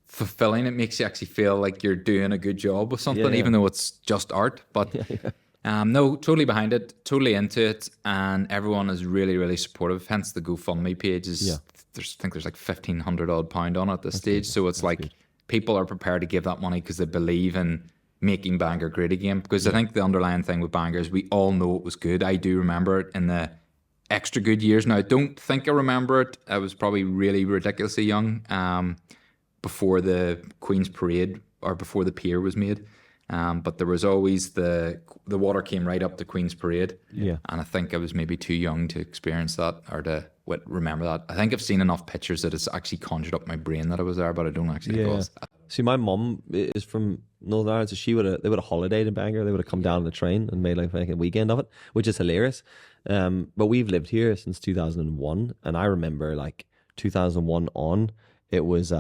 fulfilling. It makes you actually feel like you're doing a good job with something, even though it's just art. But no, totally behind it, totally into it. And everyone is really, really supportive. Hence the GoFundMe page is, I think there's like £1,500 odd pound on it at this stage. So it's like people are prepared to give that money because they believe in making Bangor great again. Because I think the underlying thing with Bangor is we all know it was good. I do remember it in the extra good years. Now, I don't think I remember it. I was probably really ridiculously young before the Queen's Parade or before the pier was made. But there was always the water came right up to Queen's Parade. Yeah. And I think I was maybe too young to experience that or to remember that. I think I've seen enough pictures that it's actually conjured up my brain that I was there, but I don't actually think it was. See, my mum is from Northern Ireland, so they would have holidayed in Bangor. They would have come down on the train and made like a weekend of it, which is hilarious. But we've lived here since 2001, and I remember like 2001 on, it was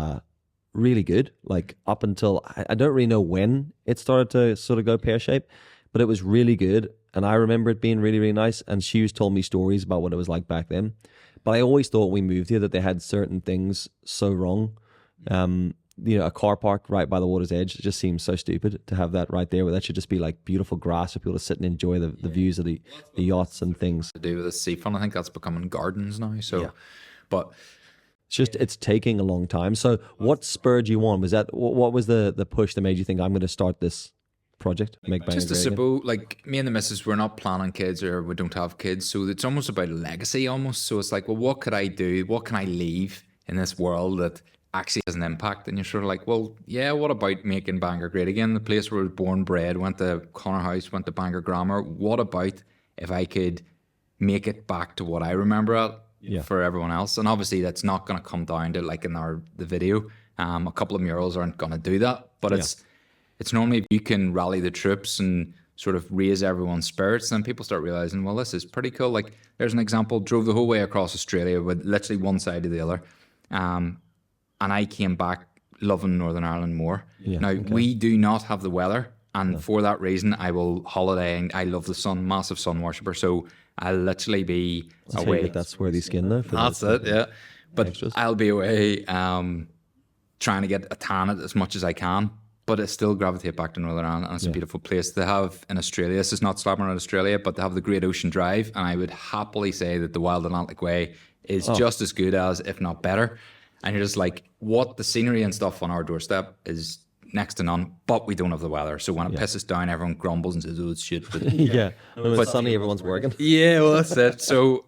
really good. Like up until I don't really know when it started to sort of go pear-shaped, but it was really good. And I remember it being really, really nice. And she was told me stories about what it was like back then. But I always thought when we moved here that they had certain things so wrong. A car park right by the water's edge, it just seems so stupid to have that right there, where that should just be like beautiful grass for people to sit and enjoy the views of the yachts and things. To do with the seafront, I think that's becoming gardens now. So, but it's taking a long time. So what spurred you on? Was that, what was the push that made you think I'm going to start this project? Just a simple, like me and the missus, we're not planning kids or we don't have kids. So it's almost about a legacy almost. So it's like, well, what could I do? What can I leave in this world that actually has an impact? And you're sort of like, well, yeah, what about making Bangor great again? The place where I was born, bred, went to Connor House, went to Bangor Grammar. What about if I could make it back to what I remember it for everyone else? And obviously that's not going to come down to like in the video. A couple of murals aren't going to do that, but it's normally if you can rally the troops and sort of raise everyone's spirits, then people start realizing, well, this is pretty cool. Like there's an example, drove the whole way across Australia with literally one side to the other. And I came back loving Northern Ireland more. We do not have the weather. And for that reason, I will holiday. And I love the sun, massive sun worshipper. So I'll literally be away. That's where they skin though. That's it, yeah. But extras. I'll be away trying to get a tan as much as I can. But I still gravitate back to Northern Ireland. And it's a beautiful place. They have in Australia, this is not slapping at Australia, but they have the Great Ocean Drive. And I would happily say that the Wild Atlantic Way is just as good as, if not better. And you're just like, what the scenery and stuff on our doorstep is next to none, but we don't have the weather. So when it pisses down, everyone grumbles and says, oh, it's shit. But, when it's sunny, everyone's working. Yeah, well, that's it. So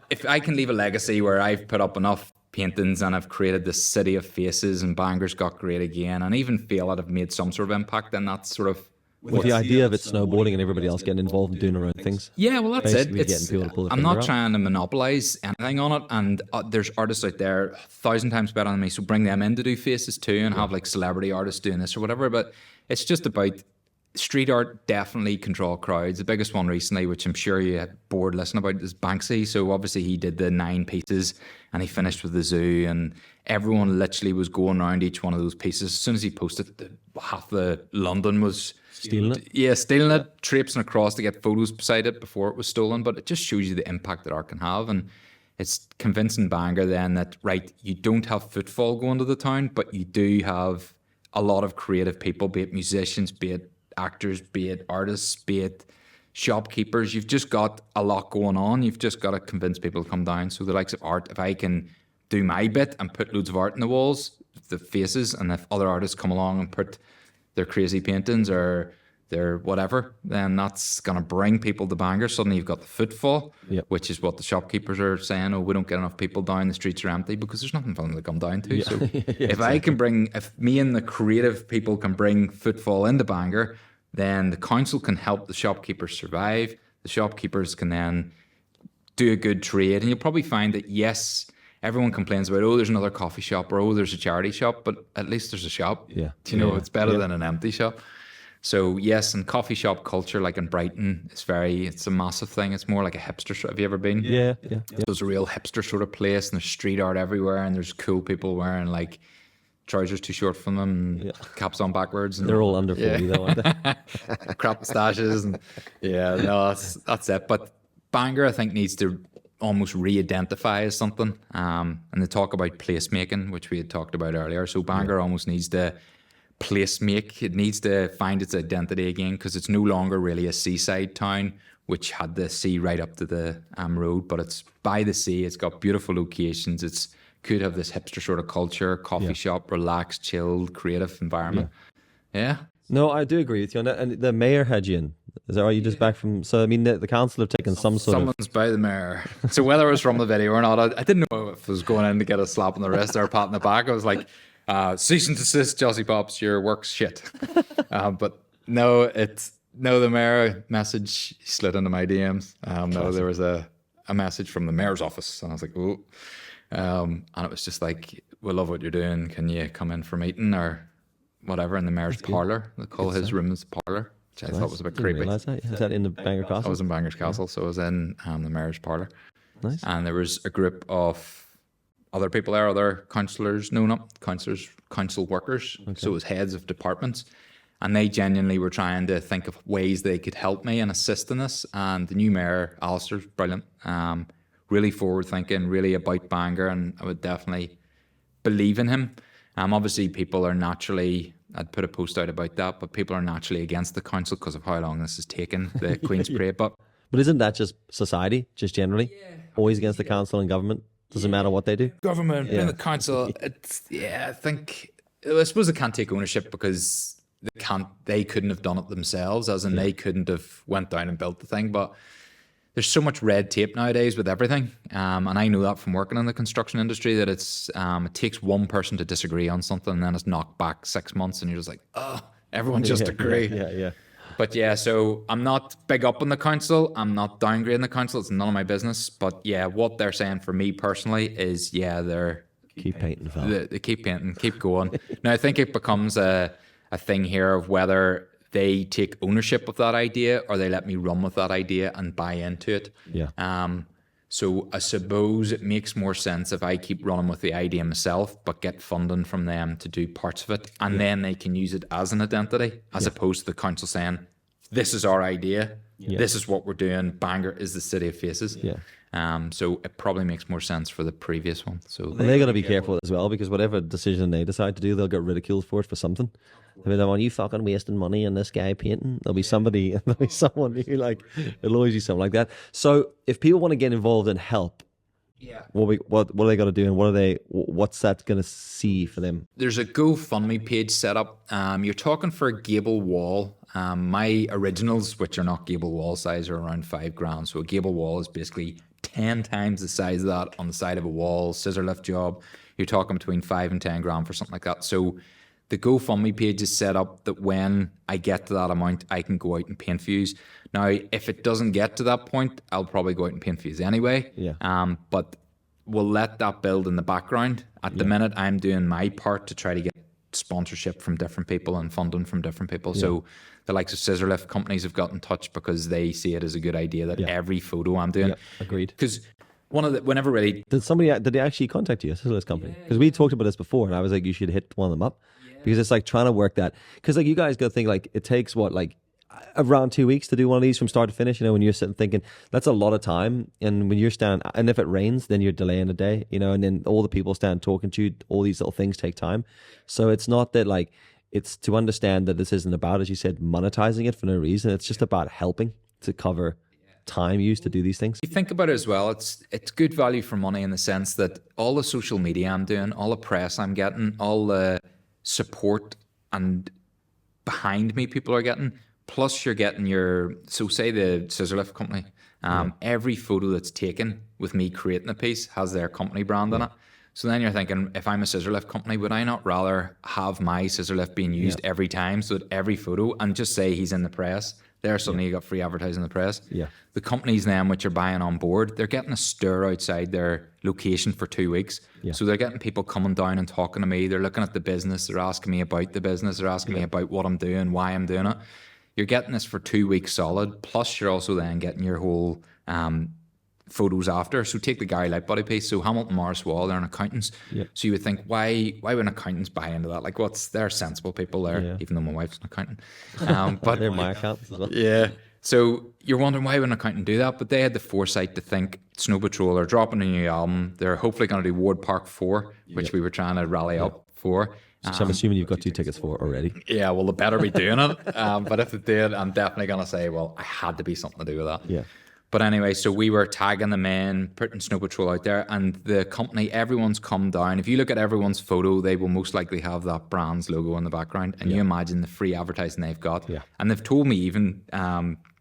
if I can leave a legacy where I've put up enough paintings and I've created this city of faces and Bangor's got great again, and even feel that I've made some sort of impact, then that's sort of... With the idea of it snowboarding and everybody else getting involved and doing their own things. Yeah, well, that's basically it. Getting people to pull their I'm not finger trying to monopolize anything on it, and there's artists out there 1,000 times better than me, so bring them in to do faces too and have like celebrity artists doing this or whatever. But it's just about street art definitely control crowds. The biggest one recently, which I'm sure you had bored listening about, is Banksy. So obviously he did the 9 pieces and he finished with the zoo, and everyone literally was going around each one of those pieces. As soon as he posted, half the London was Stealing it? Yeah, stealing it, traipsing across to get photos beside it before it was stolen. But it just shows you the impact that art can have. And it's convincing Bangor then that, right, you don't have footfall going to the town, but you do have a lot of creative people, be it musicians, be it actors, be it artists, be it shopkeepers. You've just got a lot going on. You've just got to convince people to come down. So the likes of art, if I can do my bit and put loads of art in the walls, the faces, and if other artists come along and put their crazy paintings or their whatever, then that's going to bring people to Bangor. Suddenly you've got the footfall, which is what the shopkeepers are saying. Oh, we don't get enough people down, the streets are empty, because there's nothing for them to come down to. So if me and the creative people can bring footfall into Bangor, then the council can help the shopkeepers survive. The shopkeepers can then do a good trade. And you'll probably find that, yes, everyone complains about, oh, there's another coffee shop, or oh, there's a charity shop, but at least there's a shop. Yeah. It's better than an empty shop. So yes, and coffee shop culture, like in Brighton, it's a massive thing. It's more like a hipster. Have you ever been? Yeah. It's a real hipster sort of place, and there's street art everywhere, and there's cool people wearing like trousers too short for them, and caps on backwards. And They're all under 40 though, aren't they? Crap stashes, and that's it. But Bangor, I think, needs to almost re-identify as something. And they talk about placemaking, which we had talked about earlier. So Bangor almost needs to place make. It needs to find its identity again, because it's no longer really a seaside town which had the sea right up to the road, but it's by the sea. It's got beautiful locations. It's could have this hipster sort of culture, coffee shop, relaxed, chilled, creative environment. Yeah. No, I do agree with you on that. And the mayor had you in. Are you just back from? So I mean, the council have taken Someone's by the mayor. So whether it was from the video or not, I didn't know if it was going in to get a slap on the wrist or a pat on the back. I was like, cease and desist, JossiePops, your work's shit. But no, the mayor message slid into my DMs. No, there was a message from the mayor's office, and I was like, oh. And it was just like, we love what you're doing. Can you come in for a meeting or whatever in the mayor's parlour? They call his room his parlour, which I thought was a bit creepy. Realize that. Is that in the Bangor Castle? I was in Bangor's Castle, so I was in the mayor's parlour. Nice. And there was a group of other people there, other councillors, no, not councillors, council workers. Okay. So it was heads of departments. And they genuinely were trying to think of ways they could help me and assist in this. And the new mayor, Alistair's brilliant. Really forward thinking, really about Bangor, and I would definitely believe in him. Obviously people are naturally, I'd put a post out about that, but people are naturally against the council because of how long this has taken, the Queen's Parade. But isn't that just society, just generally? Always against the council and government? Doesn't matter what they do? Government and the council, I suppose they can't take ownership because they couldn't have done it themselves, as in they couldn't have went down and built the thing. But there's so much red tape nowadays with everything, and I know that from working in the construction industry, that it takes one person to disagree on something, and then it's knocked back 6 months, and you're just like, oh, everyone just agree. Yeah. But yeah, so I'm not big up on the council. I'm not downgrading the council. It's none of my business. But yeah, what they're saying for me personally is, they're keep painting, fella. They keep painting, keep going. Now I think it becomes a thing here of whether they take ownership of that idea or they let me run with that idea and buy into it. Yeah. So I suppose it makes more sense if I keep running with the idea myself, but get funding from them to do parts of it, and then they can use it as an identity, as opposed to the council saying, this is our idea, this is what we're doing, Bangor is the city of faces. So it probably makes more sense for the previous one. So they got to be careful as well, because whatever decision they decide to do, they'll get ridiculed for it for something. I mean, are you fucking wasting money on this guy painting? There'll be someone who it'll always be something like that. So if people want to get involved and help, what are they going to do, and what's that going to see for them? There's a GoFundMe page set up. You're talking for a gable wall. My originals, which are not gable wall size, are around $5,000. So a gable wall is basically 10 times the size of that on the side of a wall, scissor lift job. You're talking between $5,000 and $10,000 for something like that. So the GoFundMe page is set up that when I get to that amount, I can go out and paint views. Now, if it doesn't get to that point, I'll probably go out and paint views anyway. But we'll let that build in the background. At the minute, I'm doing my part to try to get sponsorship from different people and funding from different people. So the likes of scissor lift companies have got in touch because they see it as a good idea that every photo I'm doing. Agreed. Because whenever really... Did they actually contact you, a scissor lift company? Because we talked about this before, and I was like, you should hit one of them up. Because it's like trying to work that. Because like you guys got to think like it takes around 2 weeks to do one of these from start to finish. You know, when you're sitting thinking that's a lot of time, and when you're standing, and if it rains, then you're delaying a day. You know, and then all the people stand talking to you. All these little things take time. So it's not that like it's to understand that this isn't about, as you said, monetizing it for no reason. It's just about helping to cover time used to do these things. You think about it as well, it's good value for money in the sense that all the social media I'm doing, all the press I'm getting, all the support and behind me people are getting, plus you're getting so say the scissor lift company, every photo that's taken with me creating a piece has their company brand on it. So then you're thinking, if I'm a scissor lift company, would I not rather have my scissor lift being used every time, so that every photo, and just say he's in the press, there suddenly you got free advertising in the press. The companies then which are buying on board, they're getting a stir outside their location for 2 weeks. So they're getting people coming down and talking to me. They're looking at the business. They're asking me about the business. They're asking me about what I'm doing, why I'm doing it. You're getting this for 2 weeks solid. Plus you're also then getting your whole photos after. So take the Gary Lightbody piece. So Hamilton Morris Wall, they're an accountants. So you would think, why would accountants buy into that? Like, they're sensible people there, even though my wife's an accountant. But They're my accountants as well. So you're wondering, why would an accountant do that? But they had the foresight to think Snow Patrol are dropping a new album. They're hopefully going to do Ward Park 4, which we were trying to rally up for. So I'm assuming you've got 2 tickets for already. Yeah, well, they better be doing it. But if they did, I'm definitely going to say, well, I had to be something to do with that. But anyway, so we were tagging them in, putting Snow Patrol out there, and the company, everyone's come down. If you look at everyone's photo, they will most likely have that brand's logo in the background. And you imagine the free advertising they've got. And they've told me even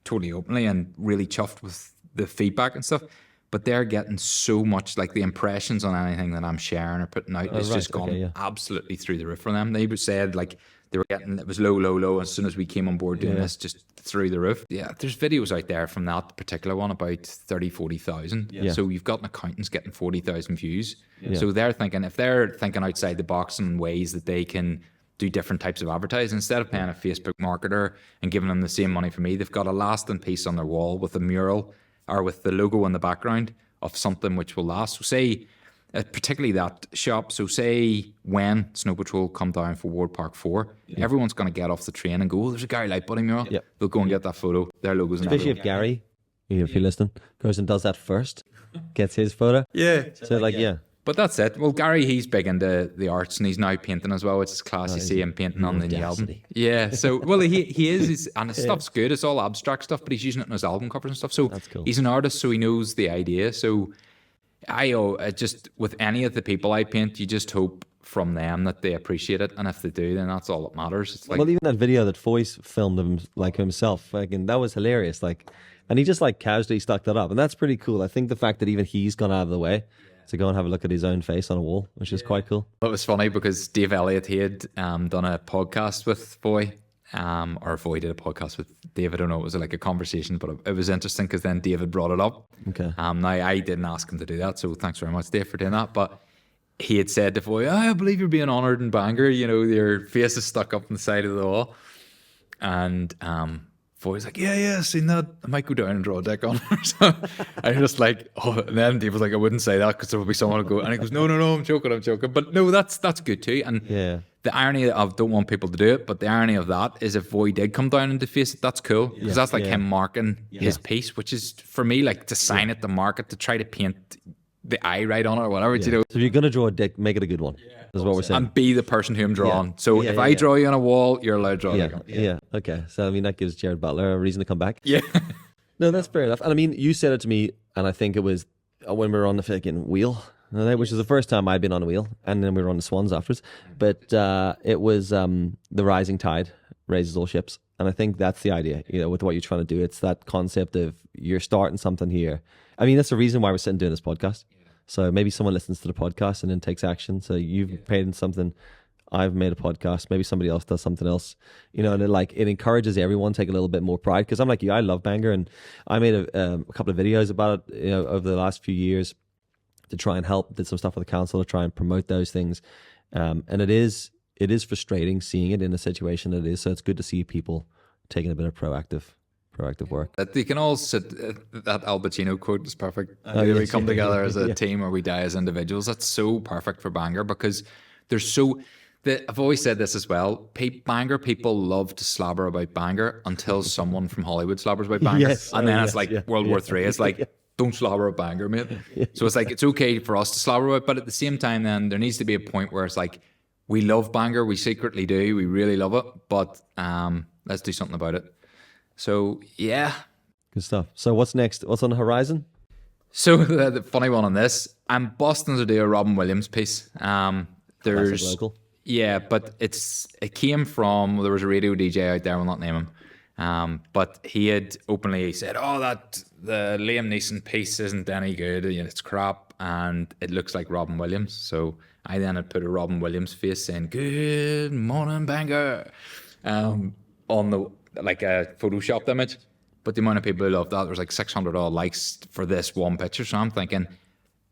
totally openly and really chuffed with the feedback and stuff. But they're getting so much, like the impressions on anything that I'm sharing or putting out is just gone absolutely through the roof for them. They said like they were getting, it was low. As soon as we came on board doing this, just through the roof. There's videos out there from that particular one about 40,000. So you've got an accountants getting 40,000 views. So they're thinking, if they're thinking outside the box in ways that they can do different types of advertising, instead of paying a Facebook marketer and giving them the same money for me, they've got a lasting piece on their wall with a mural or with the logo in the background of something which will last. So say, particularly that shop, so say when Snow Patrol come down for Ward Park 4, everyone's going to get off the train and go, oh, there's a Gary Lightbody mural. They'll go and get that photo. Their logo's in Especially if Gary, if you're listening, goes and does that first, gets his photo. So But that's it. Well, Gary, he's big into the arts and he's now painting as well, which is class. You see him painting on the new album. So, well, he is, and his stuff's good. It's all abstract stuff, but he's using it in his album covers and stuff. So that's cool. He's an artist, so he knows the idea. So I just, with any of the people I paint, you just hope from them that they appreciate it. And if they do, then that's all that matters. It's like, well, even that video that Foyce filmed of him, like himself, that was hilarious. Like, and he just like casually stuck that up. And that's pretty cool. I think the fact that even he's gone out of the way to go and have a look at his own face on a wall, which is quite cool. It was funny because Dave Elliott, he had done a podcast with Foy, or Foy did a podcast with Dave. I don't know, it was like a conversation, but it was interesting because then David brought it up. Now, I didn't ask him to do that, so thanks very much, Dave, for doing that. But he had said to Foy, I believe you're being honoured in Bangor. You know, your face is stuck up on the side of the wall. And Foy's like, yeah, seen that. I might go down and draw a dick on her. So I was just like, and then Dave was like, I wouldn't say that because there will be someone who go, and he goes, no, I'm joking. But no, that's good too. And the irony of, don't want people to do it, but the irony of that is if Foy did come down and deface it, that's cool. Because that's like him marking his piece, which is for me like to sign it, to mark it, to try to paint the eye right on it or whatever, you know. So if you're going to draw a dick, make it a good one. Is what we're saying. And be the person who I'm drawing. So if I draw you on a wall, you're allowed to draw me. Okay. So I mean, that gives Jared Butler a reason to come back. No, that's fair enough. And I mean, you said it to me, and I think it was when we were on the fucking wheel, which is the first time I'd been on a wheel, and then we were on the Swans afterwards. But it was the rising tide raises all ships. And I think that's the idea, you know, with what you're trying to do. It's that concept of you're starting something here. I mean, that's the reason why we're sitting doing this podcast. So maybe someone listens to the podcast and then takes action. So you've paid in something, I've made a podcast, maybe somebody else does something else, you know, and it encourages everyone to take a little bit more pride. Because I'm like you, I love Bangor, and I made a couple of videos about it, you know, over the last few years to try and help. Did some stuff with the council to try and promote those things, and it is it is frustrating seeing it in a situation that it is. So it's good to see people taking a bit of proactive work. That they can all sit. That Al Pacino quote is perfect. yes, We come yeah, together yeah, as a yeah. team, or we die as individuals. That's so perfect for Bangor because there's so. I've always said this as well. Bangor people love to slobber about Bangor until someone from Hollywood slobbers about Bangor, Yes. and then Oh, it's yes, like yeah, World War III. It's like don't slobber about Bangor, mate. So it's like it's okay for us to slobber about, but at the same time, then there needs to be a point where it's like we love Bangor, we secretly do, we really love it, but let's do something about it. So yeah. Good stuff. So what's next? What's on the horizon? So the funny one on this, I'm busting to do a Robin Williams piece. Classic There's local. yeah, but it came from, there was a radio DJ out there, we'll not name him, but he had openly said, "Oh, that the Liam Neeson piece isn't any good. It's crap, and it looks like Robin Williams." So I then had put a Robin Williams face saying, "Good morning, Bangor," on the like a photoshopped image. But the amount of people who loved that, there was like 600 odd likes for this one picture. So I'm thinking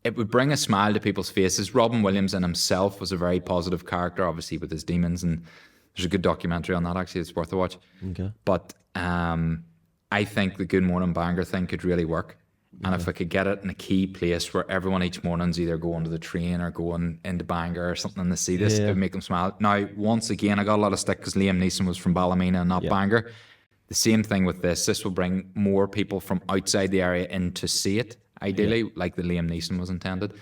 it would bring a smile to people's faces. Robin Williams in himself was a very positive character, obviously with his demons, and there's a good documentary on that, actually. It's worth a watch. Okay. But I think the Good Morning Bangor thing could really work. And if I could get it in a key place where everyone each morning's either going to the train or going into Bangor or something to see this, it would make them smile. Now, once again, I got a lot of stick because Liam Neeson was from Ballymena and not Bangor. The same thing with this. This will bring more people from outside the area in to see it, ideally, like the Liam Neeson was intended.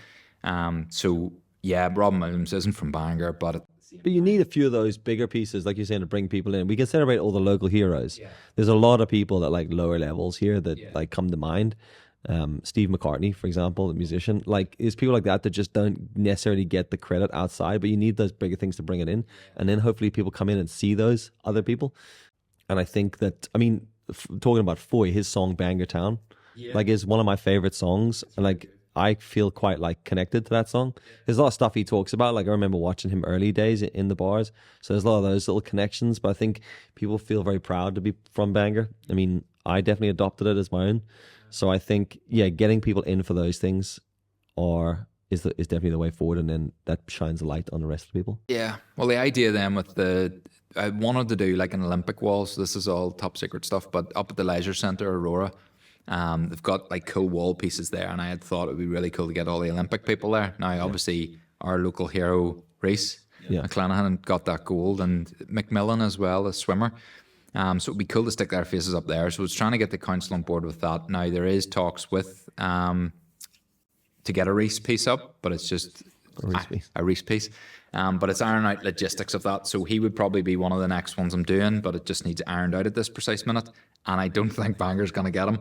So, yeah, Robin Williams isn't from Bangor, but But you need a few of those bigger pieces, like you're saying, to bring people in. We can celebrate all the local heroes. There's a lot of people that like lower levels here that like come to mind. Steve McCartney, for example, the musician, like is people like that just don't necessarily get the credit outside, but you need those bigger things to bring it in. And then hopefully people come in and see those other people. And I think that, I mean, talking about Foy, his song Bangor Town, like is one of my favorite songs. And like, I feel quite like connected to that song. There's a lot of stuff he talks about. Like I remember watching him early days in the bars. So there's a lot of those little connections, but I think people feel very proud to be from Bangor. I mean, I definitely adopted it as my own. So I think, getting people in for those things is definitely the way forward. And then that shines a light on the rest of the people. yeah. Well, the idea then with I wanted to do like an Olympic wall. So this is all top secret stuff, but up at the Leisure Centre, Aurora, they've got like cool wall pieces there. And I had thought it would be really cool to get all the Olympic people there. Now, obviously, our local hero, Reese McClanahan, got that gold, and McMillan as well, a swimmer. So it'd be cool to stick their faces up there. So it's trying to get the council on board with that. Now there is talks with to get a Reese piece up, but it's just a Reese piece. But it's ironing out logistics of that. So he would probably be one of the next ones I'm doing, but it just needs ironed out at this precise minute. And I don't think Bangor's going to get him.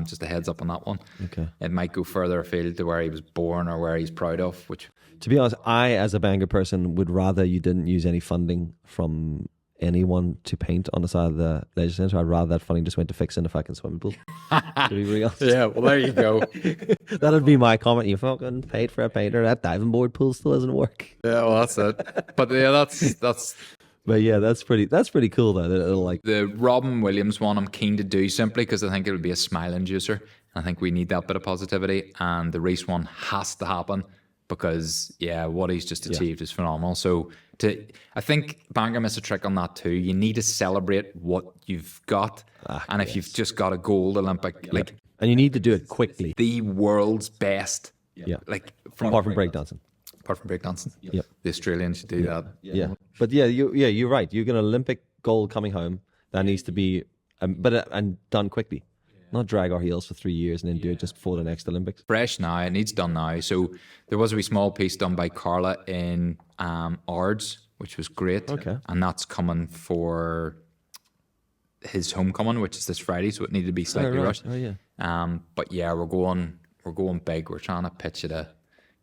Just a heads up on that one. Okay. It might go further afield to where he was born or where he's proud of. Which, to be honest, I, as a Bangor person, would rather you didn't use any funding from anyone to paint on the side of the leisure centre. I'd rather that funding just went to fixing the fucking swimming pool. To be real. yeah, well, there you go. That'd be my comment. You fucking paid for a painter. That diving board pool still doesn't work. Yeah, well, that's it. But yeah, that's. But yeah, that's pretty cool though. That it'll like The Robin Williams one I'm keen to do simply because I think it would be a smile inducer. I think we need that bit of positivity, and the Reese one has to happen because what he's just achieved is phenomenal. So I think Bangor missed a trick on that too. You need to celebrate what you've got, and if you've just got a gold Olympic, like, and you need to do it quickly. the world's best, like Apart from breakdancing. apart from breakdancing, Yep. the Australians should do that. Yeah. But you're right. You're gonna Olympic gold coming home. That needs to be, and done quickly. Not drag our heels for 3 years and then do it just before the next Olympics. Fresh now, it needs done now. So there was a wee small piece done by Carla in Ards, which was great. Okay. And that's coming for his homecoming, which is this Friday, so it needed to be slightly rushed. Oh yeah. But yeah, we're going big. We're trying to pitch it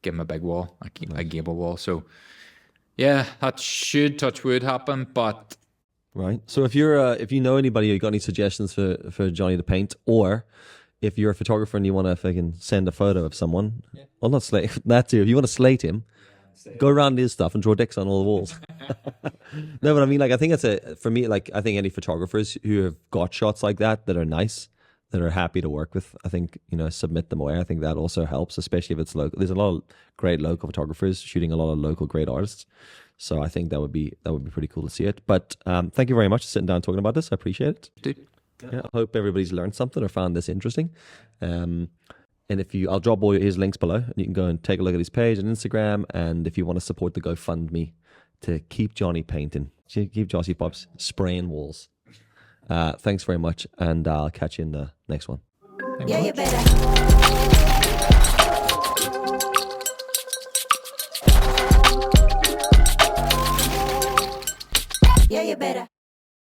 give him a big wall, a gable wall. So yeah, that should, touch wood, happen. But Right. So if you know anybody who got any suggestions for Johnny to paint, or if you're a photographer and you want to fucking send a photo of someone, well, not slate that too. If you want to slate him, go around his stuff and draw dicks on all the walls. No, but I mean, like, I think for me, like, I think any photographers who have got shots like that are nice, that are happy to work with, I think, submit them away. I think that also helps, especially if it's local. There's a lot of great local photographers shooting a lot of local great artists. So I think that would be pretty cool to see it. But thank you very much for sitting down and talking about this. I appreciate it. Dude. Yeah, I hope everybody's learned something or found this interesting. And I'll drop all his links below, and you can go and take a look at his page on Instagram. And if you want to support the GoFundMe to keep Johnny painting, keep JossiePops spraying walls. Thanks very much, and I'll catch you in the next one. Yeah, you better. Yeah, you better.